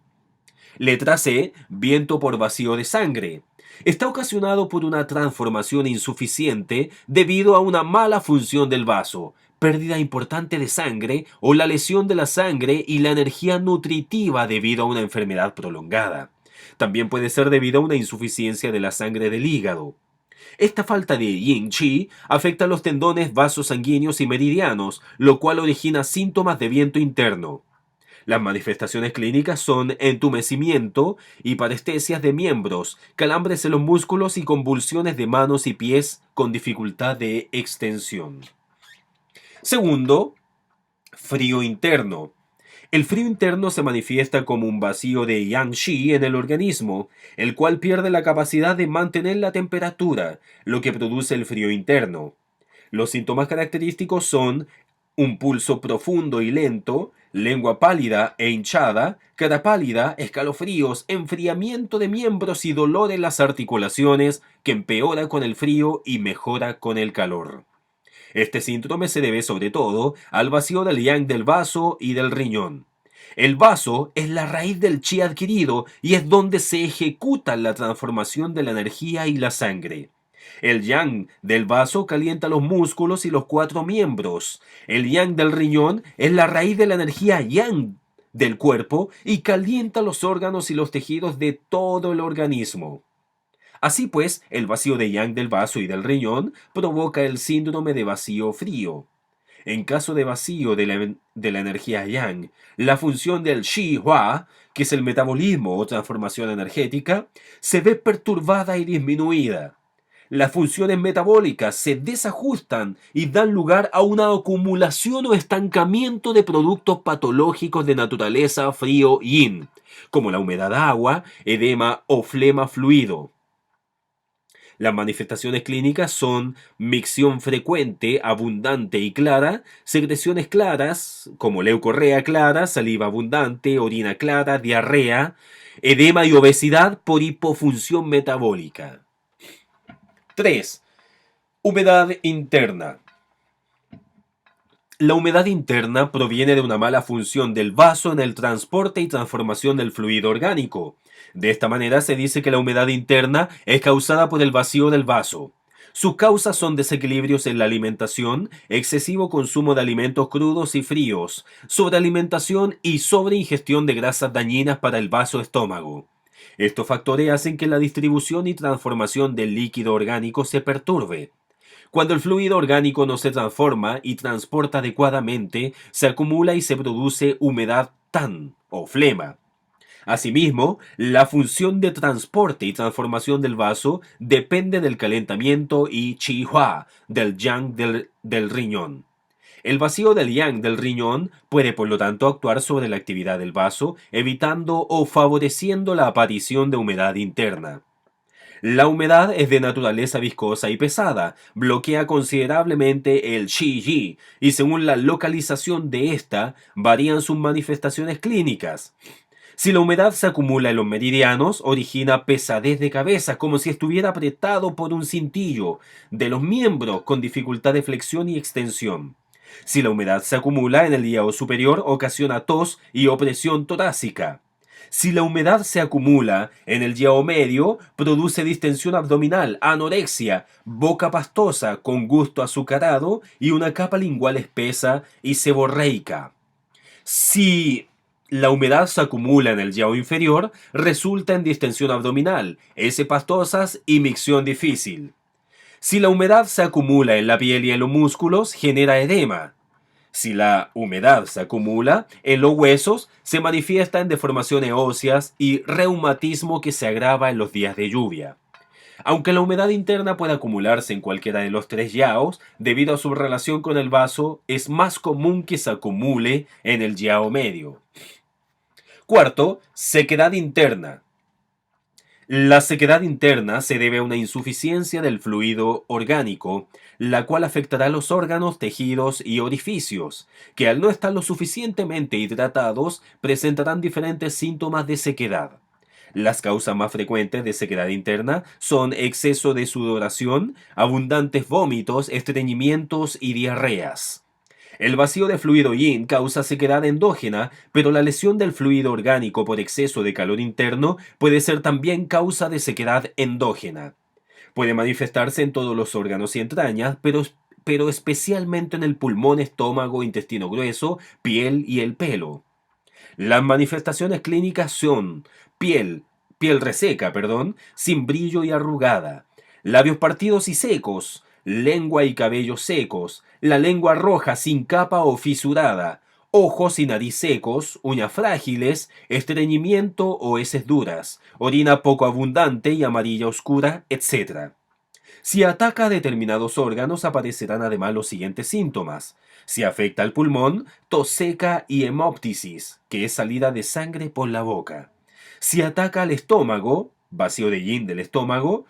Letra C, viento por vacío de sangre. Está ocasionado por una transformación insuficiente debido a una mala función del vaso, pérdida importante de sangre o la lesión de la sangre y la energía nutritiva debido a una enfermedad prolongada. También puede ser debido a una insuficiencia de la sangre del hígado. Esta falta de yin qi afecta a los tendones, vasos sanguíneos y meridianos, lo cual origina síntomas de viento interno. Las manifestaciones clínicas son entumecimiento y parestesias de miembros, calambres en los músculos y convulsiones de manos y pies con dificultad de extensión. Segundo, frío interno. El frío interno se manifiesta como un vacío de yang-shi en el organismo, el cual pierde la capacidad de mantener la temperatura, lo que produce el frío interno. Los síntomas característicos son un pulso profundo y lento, lengua pálida e hinchada, cara pálida, escalofríos, enfriamiento de miembros y dolor en las articulaciones que empeora con el frío y mejora con el calor. Este síndrome se debe sobre todo al vacío del yang del vaso y del riñón. El vaso es la raíz del chi adquirido y es donde se ejecuta la transformación de la energía y la sangre. El yang del vaso calienta los músculos y los 4 miembros. El yang del riñón es la raíz de la energía yang del cuerpo y calienta los órganos y los tejidos de todo el organismo. Así pues, el vacío de yang del vaso y del riñón provoca el síndrome de vacío frío. En caso de vacío de la energía yang, la función del Qi-Hua, que es el metabolismo o transformación energética, se ve perturbada y disminuida. Las funciones metabólicas se desajustan y dan lugar a una acumulación o estancamiento de productos patológicos de naturaleza frío-yin, como la humedad agua, edema o flema fluido. Las manifestaciones clínicas son micción frecuente, abundante y clara, secreciones claras, como leucorrea clara, saliva abundante, orina clara, diarrea, edema y obesidad por hipofunción metabólica. 3. Humedad interna. La humedad interna proviene de una mala función del vaso en el transporte y transformación del fluido orgánico. De esta manera se dice que la humedad interna es causada por el vacío del vaso. Sus causas son desequilibrios en la alimentación, excesivo consumo de alimentos crudos y fríos, sobrealimentación y sobreingestión de grasas dañinas para el vaso estómago. Estos factores hacen que la distribución y transformación del líquido orgánico se perturbe. Cuando el fluido orgánico no se transforma y transporta adecuadamente, se acumula y se produce humedad tan o flema. Asimismo, la función de transporte y transformación del vaso depende del calentamiento y Qi-Hua del yang del riñón. El vacío del yang del riñón puede por lo tanto actuar sobre la actividad del vaso, evitando o favoreciendo la aparición de humedad interna. La humedad es de naturaleza viscosa y pesada, bloquea considerablemente el Qi-Yi y según la localización de esta varían sus manifestaciones clínicas. Si la humedad se acumula en los meridianos, origina pesadez de cabeza, como si estuviera apretado por un cintillo, de los miembros con dificultad de flexión y extensión. Si la humedad se acumula en el hiato superior, ocasiona tos y opresión torácica. Si la humedad se acumula en el hiato medio, produce distensión abdominal, anorexia, boca pastosa con gusto azucarado y una capa lingual espesa y seborreica. Si la humedad se acumula en el hiato inferior, resulta en distensión abdominal, heces pastosas y micción difícil. Si la humedad se acumula en la piel y en los músculos, genera edema. Si la humedad se acumula en los huesos, se manifiesta en deformaciones óseas y reumatismo que se agrava en los días de lluvia. Aunque la humedad interna puede acumularse en cualquiera de los tres yaos, debido a su relación con el vaso, es más común que se acumule en el yao medio. Cuarto, sequedad interna. La sequedad interna se debe a una insuficiencia del fluido orgánico, la cual afectará los órganos, tejidos y orificios, que al no estar lo suficientemente hidratados presentarán diferentes síntomas de sequedad. Las causas más frecuentes de sequedad interna son exceso de sudoración, abundantes vómitos, estreñimientos y diarreas. El vacío de fluido yin causa sequedad endógena, pero la lesión del fluido orgánico por exceso de calor interno puede ser también causa de sequedad endógena. Puede manifestarse en todos los órganos y entrañas, pero especialmente en el pulmón, estómago, intestino grueso, piel y el pelo. Las manifestaciones clínicas son piel reseca, sin brillo y arrugada, labios partidos y secos, lengua y cabellos secos, la lengua roja sin capa o fisurada, ojos y nariz secos, uñas frágiles, estreñimiento o heces duras, orina poco abundante y amarilla oscura, etc. Si ataca a determinados órganos aparecerán además los siguientes síntomas. Si afecta al pulmón, tos seca y hemoptisis, que es salida de sangre por la boca. Si ataca al estómago, vacío de yin del estómago,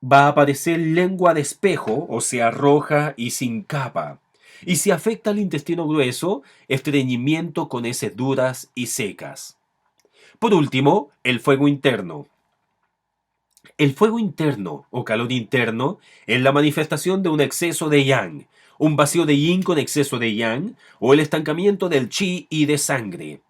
va a aparecer lengua de espejo, o sea, roja y sin capa. Y si afecta al intestino grueso, estreñimiento con heces duras y secas. Por último, el fuego interno. El fuego interno o calor interno es la manifestación de un exceso de yang, un vacío de yin con exceso de yang o el estancamiento del chi y de sangre.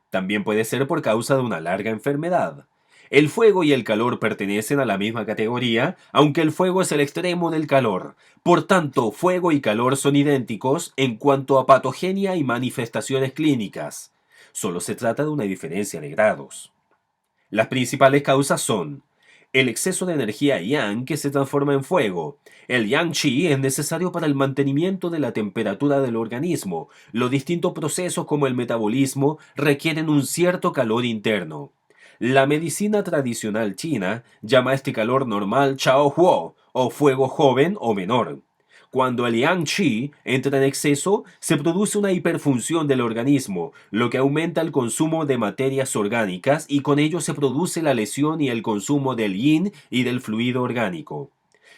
También puede ser por causa de una larga enfermedad. El fuego y el calor pertenecen a la misma categoría, aunque el fuego es el extremo del calor. Por tanto, fuego y calor son idénticos en cuanto a patogenia y manifestaciones clínicas. Solo se trata de una diferencia de grados. Las principales causas son el exceso de energía yang que se transforma en fuego. El yang qi es necesario para el mantenimiento de la temperatura del organismo. Los distintos procesos como el metabolismo requieren un cierto calor interno. La medicina tradicional china llama a este calor normal Chao Huo o fuego joven o menor. Cuando el yang qi entra en exceso, se produce una hiperfunción del organismo, lo que aumenta el consumo de materias orgánicas y con ello se produce la lesión y el consumo del yin y del fluido orgánico.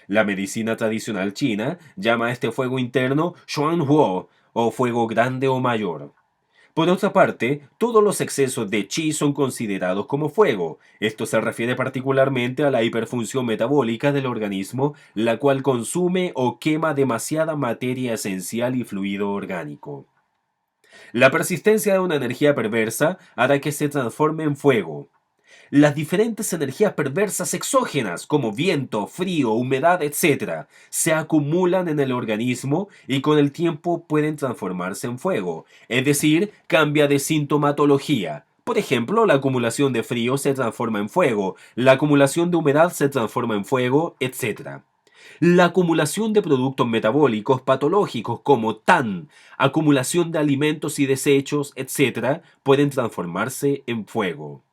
La medicina tradicional china llama a este fuego interno Xuanhuo o fuego grande o mayor. Por otra parte, todos los excesos de chi son considerados como fuego. Esto se refiere particularmente a la hiperfunción metabólica del organismo, la cual consume o quema demasiada materia esencial y fluido orgánico. La persistencia de una energía perversa hará que se transforme en fuego. Las diferentes energías perversas exógenas, como viento, frío, humedad, etc., se acumulan en el organismo y con el tiempo pueden transformarse en fuego, es decir, cambia de sintomatología. Por ejemplo, la acumulación de frío se transforma en fuego, la acumulación de humedad se transforma en fuego, etc. La acumulación de productos metabólicos patológicos como TAN, acumulación de alimentos y desechos, etc., pueden transformarse en fuego.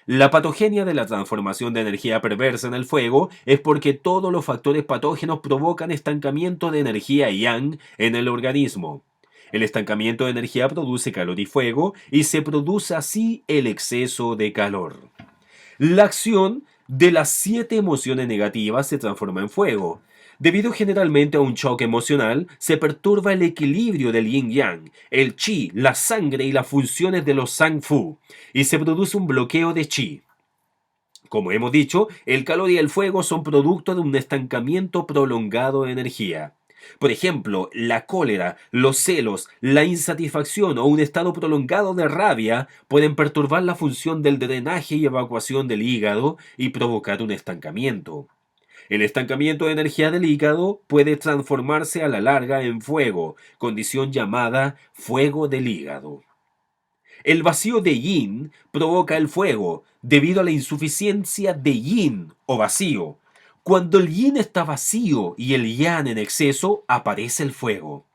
La patogenia de la transformación de energía perversa en el fuego es porque todos los factores patógenos provocan estancamiento de energía yang en el organismo. El estancamiento de energía produce calor y fuego y se produce así el exceso de calor. La acción de las 7 emociones negativas se transforma en fuego. Debido generalmente a un choque emocional, se perturba el equilibrio del yin-yang, el chi, la sangre y las funciones de los sang-fu, y se produce un bloqueo de chi. Como hemos dicho, el calor y el fuego son producto de un estancamiento prolongado de energía. Por ejemplo, la cólera, los celos, la insatisfacción o un estado prolongado de rabia pueden perturbar la función del drenaje y evacuación del hígado y provocar un estancamiento. El estancamiento de energía del hígado puede transformarse a la larga en fuego, condición llamada fuego del hígado. El vacío de yin provoca el fuego debido a la insuficiencia de yin o vacío. Cuando el yin está vacío y el yang en exceso, aparece el fuego.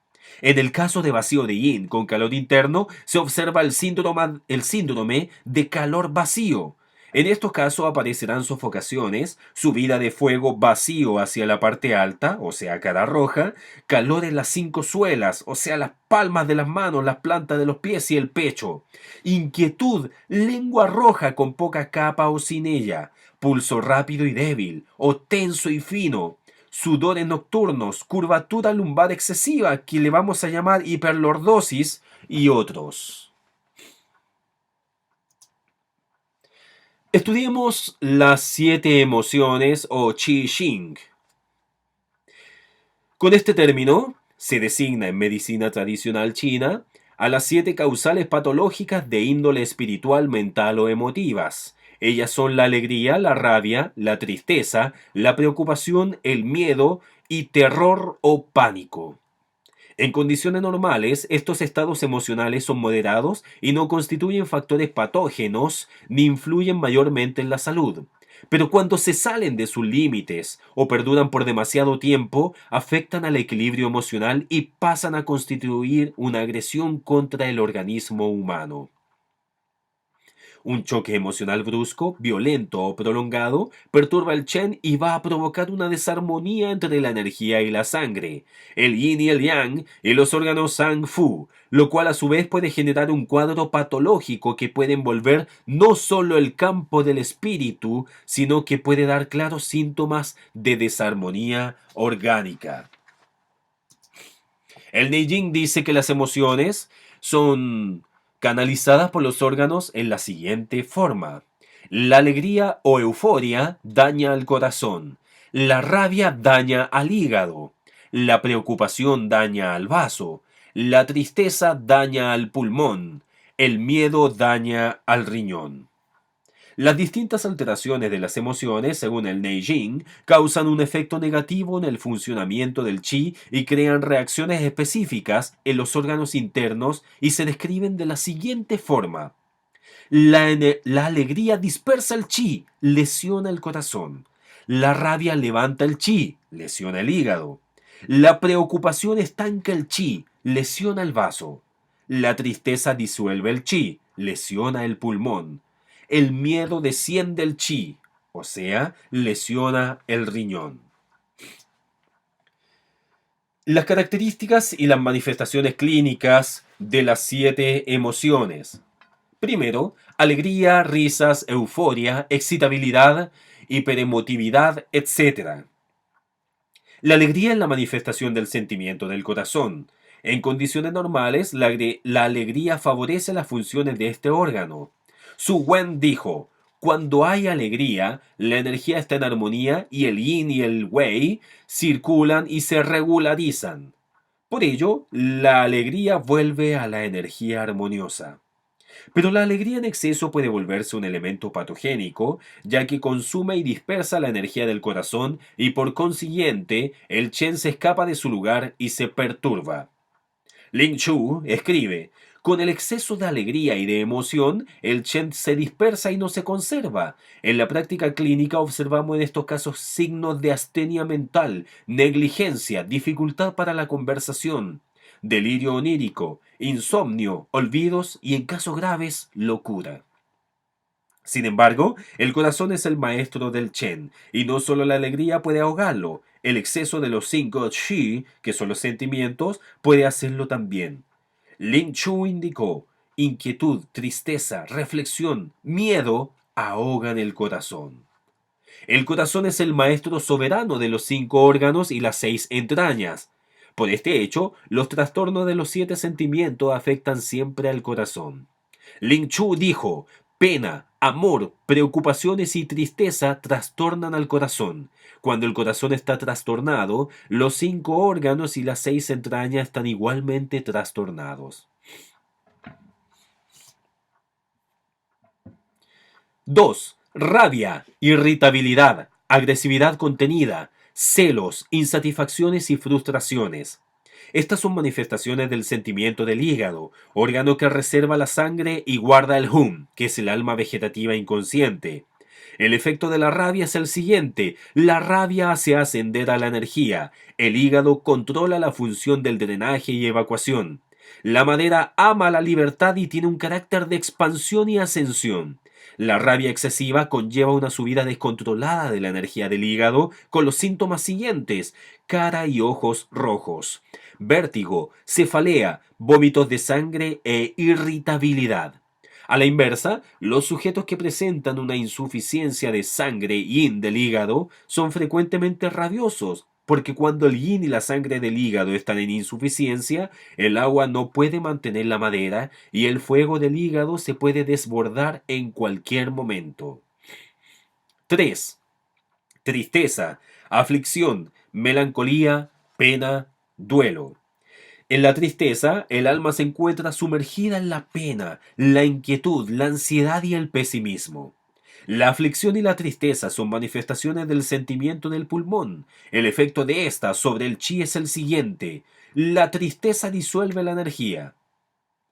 En el caso de vacío de yin con calor interno, se observa el síndrome de calor vacío. En estos casos aparecerán sofocaciones, subida de fuego vacío hacia la parte alta, o sea, cara roja, calor en las 5 suelas, o sea, las palmas de las manos, las plantas de los pies y el pecho. Inquietud, lengua roja con poca capa o sin ella, pulso rápido y débil, o tenso y fino, sudores nocturnos, curvatura lumbar excesiva, que le vamos a llamar hiperlordosis, y otros. Estudiemos las 7 emociones o Qi Xing. Con este término se designa en medicina tradicional china a las 7 causales patológicas de índole espiritual, mental o emotivas. Ellas son la alegría, la rabia, la tristeza, la preocupación, el miedo y terror o pánico. En condiciones normales, estos estados emocionales son moderados y no constituyen factores patógenos ni influyen mayormente en la salud. Pero cuando se salen de sus límites o perduran por demasiado tiempo, afectan al equilibrio emocional y pasan a constituir una agresión contra el organismo humano. Un choque emocional brusco, violento o prolongado perturba el Chen y va a provocar una desarmonía entre la energía y la sangre, el yin y el yang y los órganos sang-fu, lo cual a su vez puede generar un cuadro patológico que puede envolver no solo el campo del espíritu, sino que puede dar claros síntomas de desarmonía orgánica. El Neijing dice que las emociones son canalizadas por los órganos en la siguiente forma. La alegría o euforia daña al corazón. La rabia daña al hígado. La preocupación daña al vaso. La tristeza daña al pulmón. El miedo daña al riñón. Las distintas alteraciones de las emociones, según el Neijing, causan un efecto negativo en el funcionamiento del chi y crean reacciones específicas en los órganos internos y se describen de la siguiente forma. La alegría dispersa el chi, lesiona el corazón. La rabia levanta el chi, lesiona el hígado. La preocupación estanca el chi, lesiona el vaso. La tristeza disuelve el chi, lesiona el pulmón. El miedo desciende el chi, o sea, lesiona el riñón. Las características y las manifestaciones clínicas de las 7 emociones. Primero, alegría, risas, euforia, excitabilidad, hiperemotividad, etc. La alegría es la manifestación del sentimiento del corazón. En condiciones normales, la alegría favorece las funciones de este órgano. Su Wen dijo, cuando hay alegría, la energía está en armonía y el yin y el wei circulan y se regularizan. Por ello, la alegría vuelve a la energía armoniosa. Pero la alegría en exceso puede volverse un elemento patogénico, ya que consume y dispersa la energía del corazón y por consiguiente el Chen se escapa de su lugar y se perturba. Ling Chu escribe, con el exceso de alegría y de emoción, el Chen se dispersa y no se conserva. En la práctica clínica observamos en estos casos signos de astenia mental, negligencia, dificultad para la conversación, delirio onírico, insomnio, olvidos y en casos graves, locura. Sin embargo, el corazón es el maestro del Chen, y no solo la alegría puede ahogarlo, el exceso de los 5 Qi, que son los sentimientos, puede hacerlo también. Ling Chu indicó, inquietud, tristeza, reflexión, miedo ahogan el corazón. El corazón es el maestro soberano de los 5 órganos y las 6 entrañas. Por este hecho, los trastornos de los 7 sentimientos afectan siempre al corazón. Ling Chu dijo, pena, amor, preocupaciones y tristeza trastornan al corazón. Cuando el corazón está trastornado, los 5 órganos y las 6 entrañas están igualmente trastornados. 2. Rabia, irritabilidad, agresividad contenida, celos, insatisfacciones y frustraciones. Estas son manifestaciones del sentimiento del hígado, órgano que reserva la sangre y guarda el hum, que es el alma vegetativa inconsciente. El efecto de la rabia es el siguiente. La rabia hace ascender a la energía. El hígado controla la función del drenaje y evacuación. La madera ama la libertad y tiene un carácter de expansión y ascensión. La rabia excesiva conlleva una subida descontrolada de la energía del hígado con los síntomas siguientes: cara y ojos rojos, vértigo, cefalea, vómitos de sangre e irritabilidad. A la inversa, los sujetos que presentan una insuficiencia de sangre yin del hígado son frecuentemente rabiosos, porque cuando el yin y la sangre del hígado están en insuficiencia, el agua no puede mantener la madera y el fuego del hígado se puede desbordar en cualquier momento. 3. Tristeza, aflicción, melancolía, pena, duelo. En la tristeza, el alma se encuentra sumergida en la pena, la inquietud, la ansiedad y el pesimismo. La aflicción y la tristeza son manifestaciones del sentimiento del pulmón. El efecto de esta sobre el chi es el siguiente: la tristeza disuelve la energía.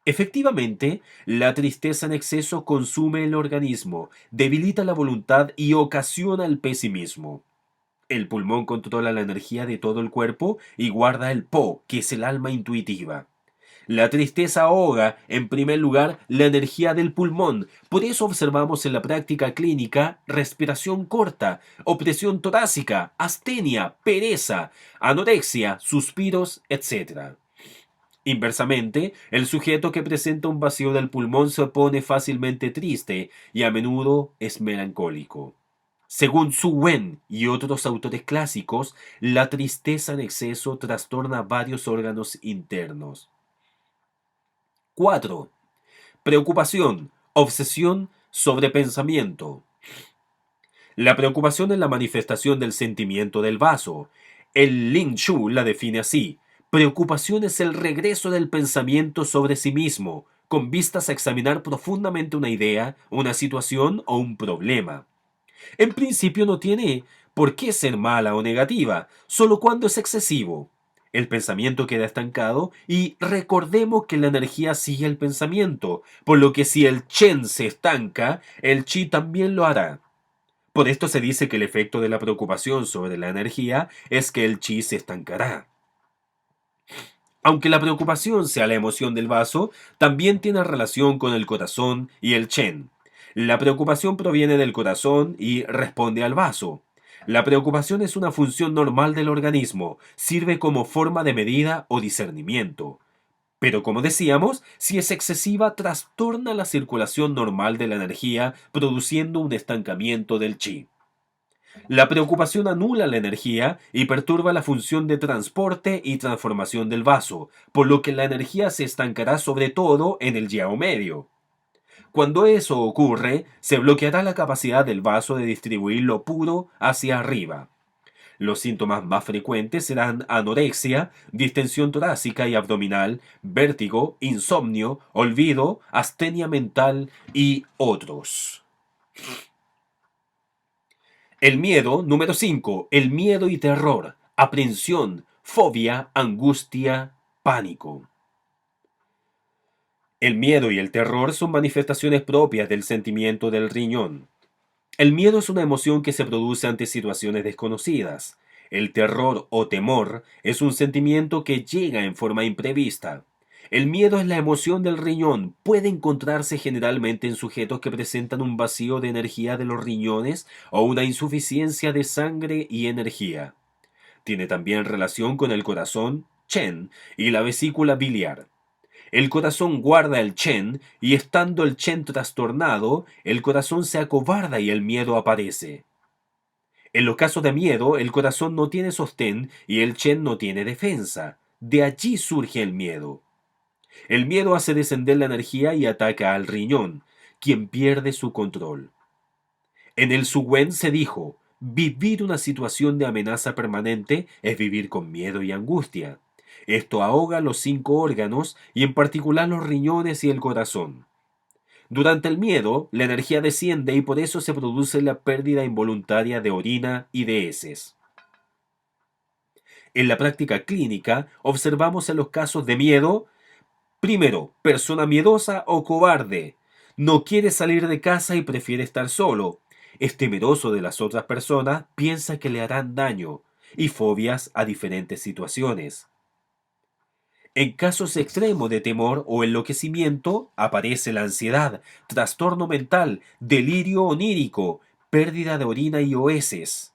Efectivamente, la tristeza en exceso consume el organismo, debilita la voluntad y ocasiona el pesimismo. El pulmón controla la energía de todo el cuerpo y guarda el po, que es el alma intuitiva. La tristeza ahoga, en primer lugar, la energía del pulmón. Por eso observamos en la práctica clínica respiración corta, opresión torácica, astenia, pereza, anorexia, suspiros, etc. Inversamente, el sujeto que presenta un vacío del pulmón se pone fácilmente triste y a menudo es melancólico. Según Su Wen y otros autores clásicos, la tristeza en exceso trastorna varios órganos internos. 4. Preocupación, obsesión, sobrepensamiento. La preocupación es la manifestación del sentimiento del vaso. El Ling Chu la define así: preocupación es el regreso del pensamiento sobre sí mismo, con vistas a examinar profundamente una idea, una situación o un problema. En principio no tiene por qué ser mala o negativa, solo cuando es excesivo. El pensamiento queda estancado y recordemos que la energía sigue el pensamiento, por lo que si el Chen se estanca, el Chi también lo hará. Por esto se dice que el efecto de la preocupación sobre la energía es que el Chi se estancará. Aunque la preocupación sea la emoción del vaso, también tiene relación con el corazón y el Chen. La preocupación proviene del corazón y responde al vaso. La preocupación es una función normal del organismo, sirve como forma de medida o discernimiento. Pero como decíamos, si es excesiva, trastorna la circulación normal de la energía, produciendo un estancamiento del chi. La preocupación anula la energía y perturba la función de transporte y transformación del vaso, por lo que la energía se estancará sobre todo en el yao medio. Cuando eso ocurre, se bloqueará la capacidad del vaso de distribuir lo puro hacia arriba. Los síntomas más frecuentes serán anorexia, distensión torácica y abdominal, vértigo, insomnio, olvido, astenia mental y otros. El miedo, número 5. El miedo y terror, aprensión, fobia, angustia, pánico. El miedo y el terror son manifestaciones propias del sentimiento del riñón. El miedo es una emoción que se produce ante situaciones desconocidas. El terror o temor es un sentimiento que llega en forma imprevista. El miedo es la emoción del riñón. Puede encontrarse generalmente en sujetos que presentan un vacío de energía de los riñones o una insuficiencia de sangre y energía. Tiene también relación con el corazón, Chen, y la vesícula biliar. El corazón guarda el Chen y estando el Chen trastornado, el corazón se acobarda y el miedo aparece. En los casos de miedo, el corazón no tiene sostén y el Chen no tiene defensa. De allí surge el miedo. El miedo hace descender la energía y ataca al riñón, quien pierde su control. En el Suguen se dijo, vivir una situación de amenaza permanente es vivir con miedo y angustia. Esto ahoga los 5 órganos y en particular los riñones y el corazón. Durante el miedo, la energía desciende y por eso se produce la pérdida involuntaria de orina y de heces. En la práctica clínica, observamos en los casos de miedo, primero, persona miedosa o cobarde. No quiere salir de casa y prefiere estar solo. Es temeroso de las otras personas, piensa que le harán daño, y fobias a diferentes situaciones. En casos extremos de temor o enloquecimiento aparece la ansiedad, trastorno mental, delirio onírico, pérdida de orina y o heces.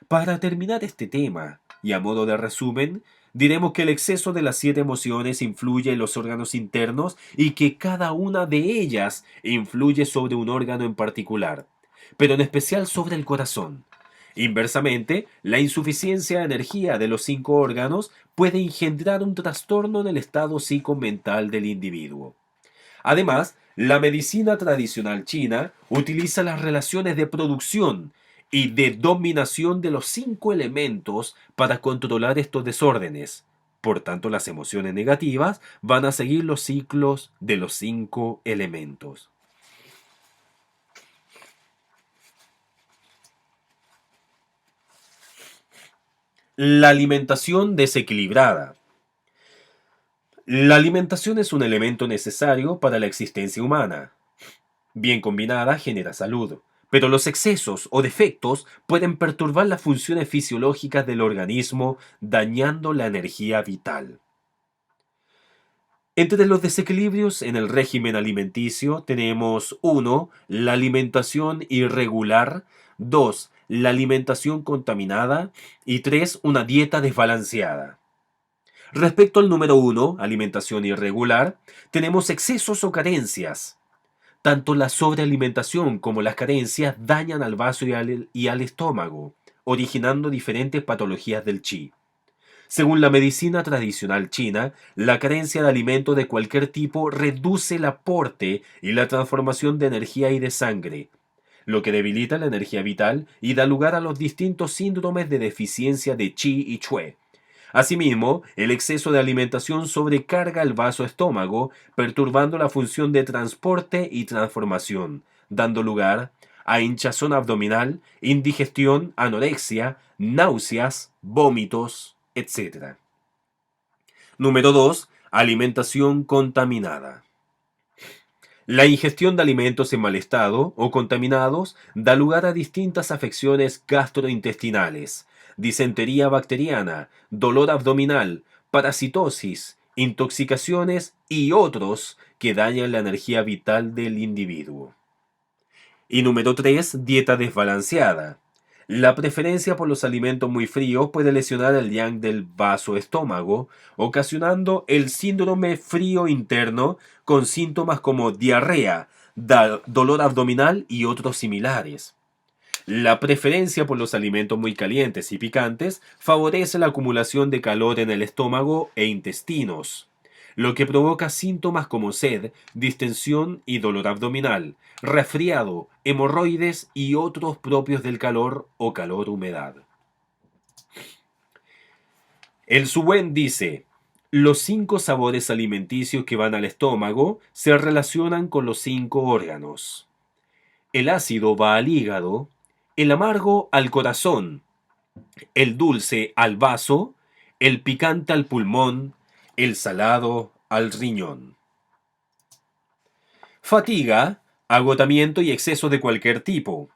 Para terminar este tema, y a modo de resumen, diremos que el exceso de las 7 emociones influye en los órganos internos y que cada una de ellas influye sobre un órgano en particular, pero en especial sobre el corazón. Inversamente, la insuficiencia de energía de los 5 órganos puede engendrar un trastorno en el estado psicomental del individuo. Además, la medicina tradicional china utiliza las relaciones de producción y de dominación de los 5 elementos para controlar estos desórdenes. Por tanto, las emociones negativas van a seguir los ciclos de los 5 elementos. La alimentación desequilibrada. La alimentación es un elemento necesario para la existencia humana. Bien combinada genera salud, pero los excesos o defectos pueden perturbar las funciones fisiológicas del organismo, dañando la energía vital. Entre los desequilibrios en el régimen alimenticio tenemos 1. La alimentación irregular, 2. La alimentación contaminada y 3. Una dieta desbalanceada. Respecto al número 1, alimentación irregular, tenemos excesos o carencias. Tanto la sobrealimentación como las carencias dañan al vaso y al estómago, originando diferentes patologías del chi. Según la medicina tradicional china, la carencia de alimento de cualquier tipo reduce el aporte y la transformación de energía y de sangre, lo que debilita la energía vital y da lugar a los distintos síndromes de deficiencia de chi y chue. Asimismo, el exceso de alimentación sobrecarga el vaso-estómago, perturbando la función de transporte y transformación, dando lugar a hinchazón abdominal, indigestión, anorexia, náuseas, vómitos, etc. Número 2. Alimentación contaminada. La ingestión de alimentos en mal estado o contaminados da lugar a distintas afecciones gastrointestinales, disentería bacteriana, dolor abdominal, parasitosis, intoxicaciones y otros que dañan la energía vital del individuo. Y número 3, dieta desbalanceada. La preferencia por los alimentos muy fríos puede lesionar el yang del vaso-estómago, ocasionando el síndrome frío interno con síntomas como diarrea, dolor abdominal y otros similares. La preferencia por los alimentos muy calientes y picantes favorece la acumulación de calor en el estómago e intestinos, lo que provoca síntomas como sed, distensión y dolor abdominal, resfriado, hemorroides y otros propios del calor o calor-humedad. El Suwen dice, los 5 sabores alimenticios que van al estómago se relacionan con los 5 órganos. El ácido va al hígado, el amargo al corazón, el dulce al vaso, el picante al pulmón, el salado al riñón. Fatiga, agotamiento y exceso de cualquier tipo.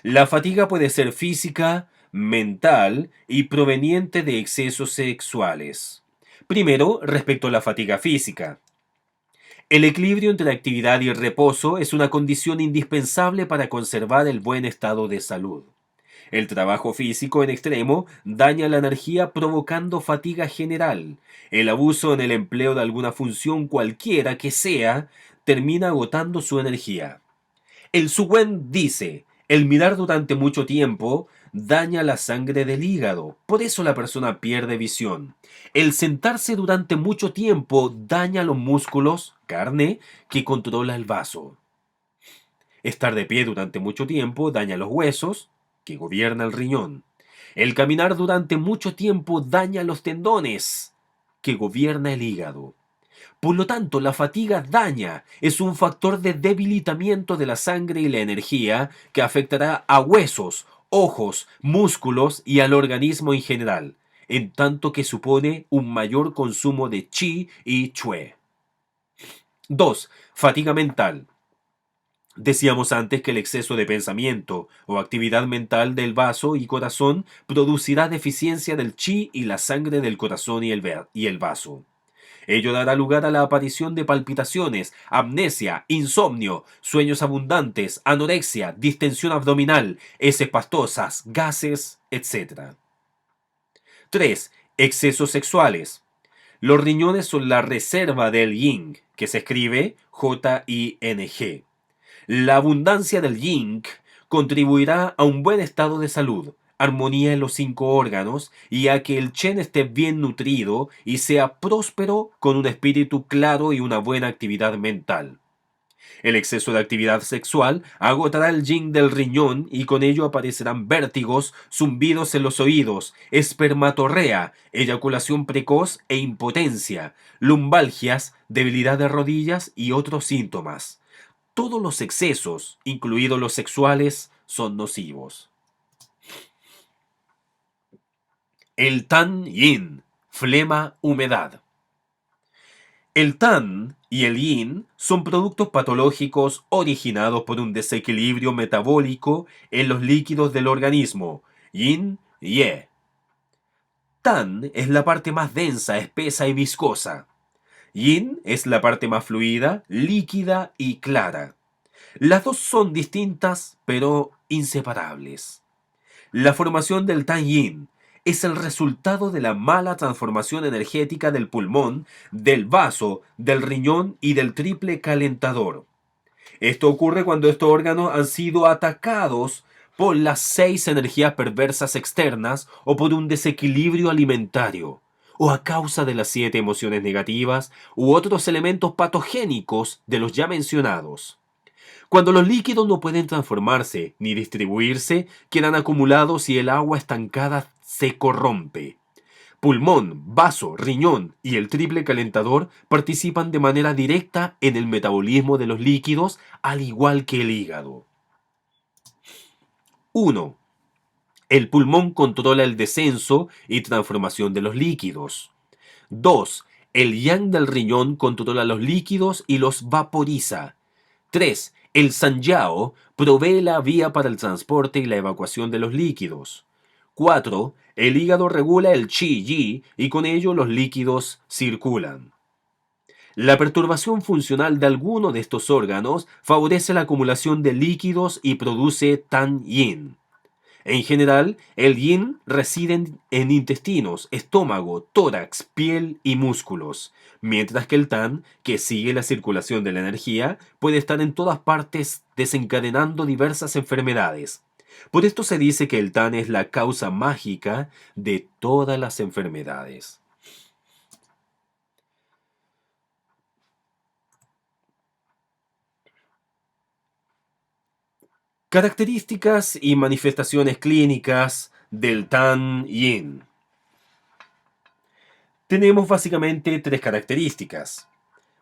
La fatiga puede ser física, mental y proveniente de excesos sexuales. Primero, respecto a la fatiga física. El equilibrio entre actividad y reposo es una condición indispensable para conservar el buen estado de salud. El trabajo físico en extremo daña la energía provocando fatiga general. El abuso en el empleo de alguna función cualquiera que sea termina agotando su energía. El Suwen dice, el mirar durante mucho tiempo daña la sangre del hígado, por eso la persona pierde visión. El sentarse durante mucho tiempo daña los músculos, carne, que controla el vaso. Estar de pie durante mucho tiempo daña los huesos, que gobierna el riñón. El caminar durante mucho tiempo daña los tendones, que gobierna el hígado. Por lo tanto, la fatiga daña, es un factor de debilitamiento de la sangre y la energía que afectará a huesos, ojos, músculos y al organismo en general, en tanto que supone un mayor consumo de chi y chue. 2. Fatiga mental. Decíamos antes que el exceso de pensamiento o actividad mental del vaso y corazón producirá deficiencia del chi y la sangre del corazón y el vaso. Ello dará lugar a la aparición de palpitaciones, amnesia, insomnio, sueños abundantes, anorexia, distensión abdominal, heces pastosas, gases, etc. 3. Excesos sexuales. Los riñones son la reserva del yin, que se escribe J-I-N-G. La abundancia del yin contribuirá a un buen estado de salud, armonía en los 5 órganos y a que el Chen esté bien nutrido y sea próspero con un espíritu claro y una buena actividad mental. El exceso de actividad sexual agotará el yin del riñón y con ello aparecerán vértigos, zumbidos en los oídos, espermatorrea, eyaculación precoz e impotencia, lumbalgias, debilidad de rodillas y otros síntomas. Todos los excesos, incluidos los sexuales, son nocivos. El Tan Yin, flema, humedad. El Tan y el Yin son productos patológicos originados por un desequilibrio metabólico en los líquidos del organismo, Yin y Ye. Tan es la parte más densa, espesa y viscosa. Yin es la parte más fluida, líquida y clara. Las dos son distintas, pero inseparables. La formación del Tan Yin es el resultado de la mala transformación energética del pulmón, del vaso, del riñón y del triple calentador. Esto ocurre cuando estos órganos han sido atacados por las 6 energías perversas externas o por un desequilibrio alimentario, o a causa de las 7 emociones negativas u otros elementos patogénicos de los ya mencionados. Cuando los líquidos no pueden transformarse ni distribuirse, quedan acumulados y el agua estancada se corrompe. Pulmón, vaso, riñón y el triple calentador participan de manera directa en el metabolismo de los líquidos, al igual que el hígado. 1. El pulmón controla el descenso y transformación de los líquidos. 2. El yang del riñón controla los líquidos y los vaporiza. 3. El Sanyao provee la vía para el transporte y la evacuación de los líquidos. 4. El hígado regula el Qi-Yi y con ello los líquidos circulan. La perturbación funcional de alguno de estos órganos favorece la acumulación de líquidos y produce Tan-Yin. En general, el yin reside en intestinos, estómago, tórax, piel y músculos, mientras que el tan, que sigue la circulación de la energía, puede estar en todas partes desencadenando diversas enfermedades. Por esto se dice que el tan es la causa mágica de todas las enfermedades. Características y manifestaciones clínicas del tan yin. Tenemos básicamente tres características.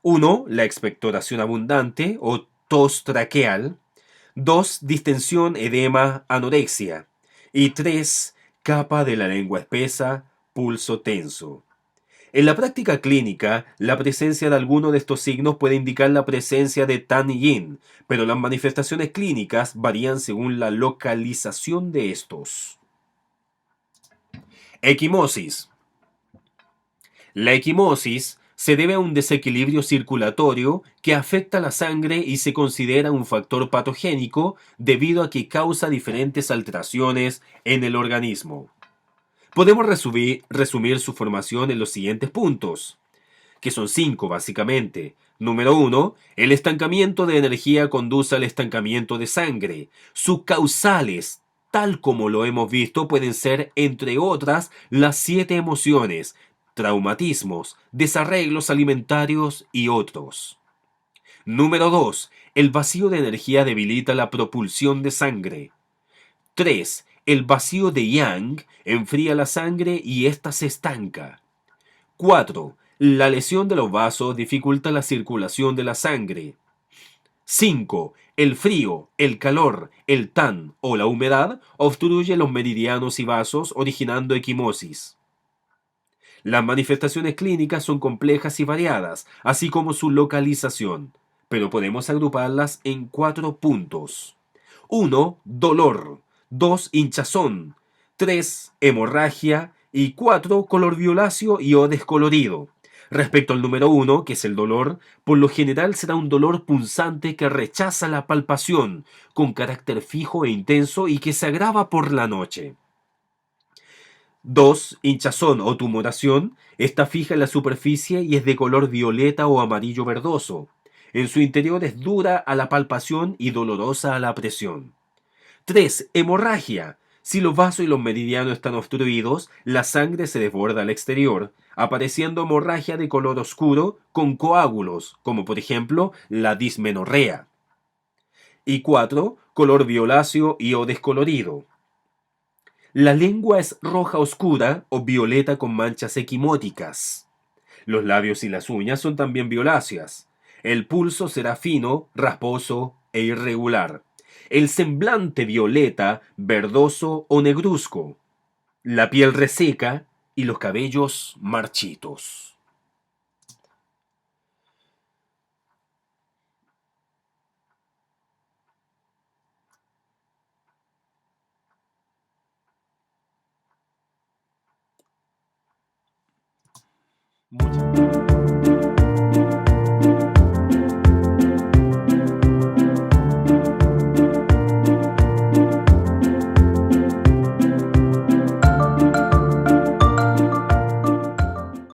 1. La expectoración abundante o tos traqueal. 2. Distensión, edema, anorexia. Y 3. Capa de la lengua espesa, pulso tenso. En la práctica clínica, la presencia de alguno de estos signos puede indicar la presencia de Tan Yin, pero las manifestaciones clínicas varían según la localización de estos. Equimosis. La equimosis se debe a un desequilibrio circulatorio que afecta la sangre y se considera un factor patogénico debido a que causa diferentes alteraciones en el organismo. Podemos resumir su formación en los siguientes puntos, que son 5 básicamente. Número 1. El estancamiento de energía conduce al estancamiento de sangre. Sus causales, tal como lo hemos visto, pueden ser, entre otras, las 7 emociones, traumatismos, desarreglos alimentarios y otros. Número 2. El vacío de energía debilita la propulsión de sangre. 3. El vacío de yang enfría la sangre y ésta se estanca. 4. La lesión de los vasos dificulta la circulación de la sangre. 5. El frío, el calor, el tan o la humedad obstruye los meridianos y vasos, originando equimosis. Las manifestaciones clínicas son complejas y variadas, así como su localización, pero podemos agruparlas en 4 puntos. 1. Dolor. 2. Hinchazón. 3. Hemorragia. Y 4. Color violáceo y o descolorido. Respecto al número 1, que es el dolor, por lo general será un dolor punzante que rechaza la palpación, con carácter fijo e intenso y que se agrava por la noche. 2. Hinchazón o tumoración. Está fija en la superficie y es de color violeta o amarillo verdoso. En su interior es dura a la palpación y dolorosa a la presión. 3. Hemorragia. Si los vasos y los meridianos están obstruidos, la sangre se desborda al exterior, apareciendo hemorragia de color oscuro con coágulos, como por ejemplo la dismenorrea. Y 4. Color violáceo y o descolorido. La lengua es roja oscura o violeta con manchas equimóticas. Los labios y las uñas son también violáceas. El pulso será fino, rasposo e irregular. El semblante violeta, verdoso o negruzco. La piel reseca y los cabellos marchitos. Muchas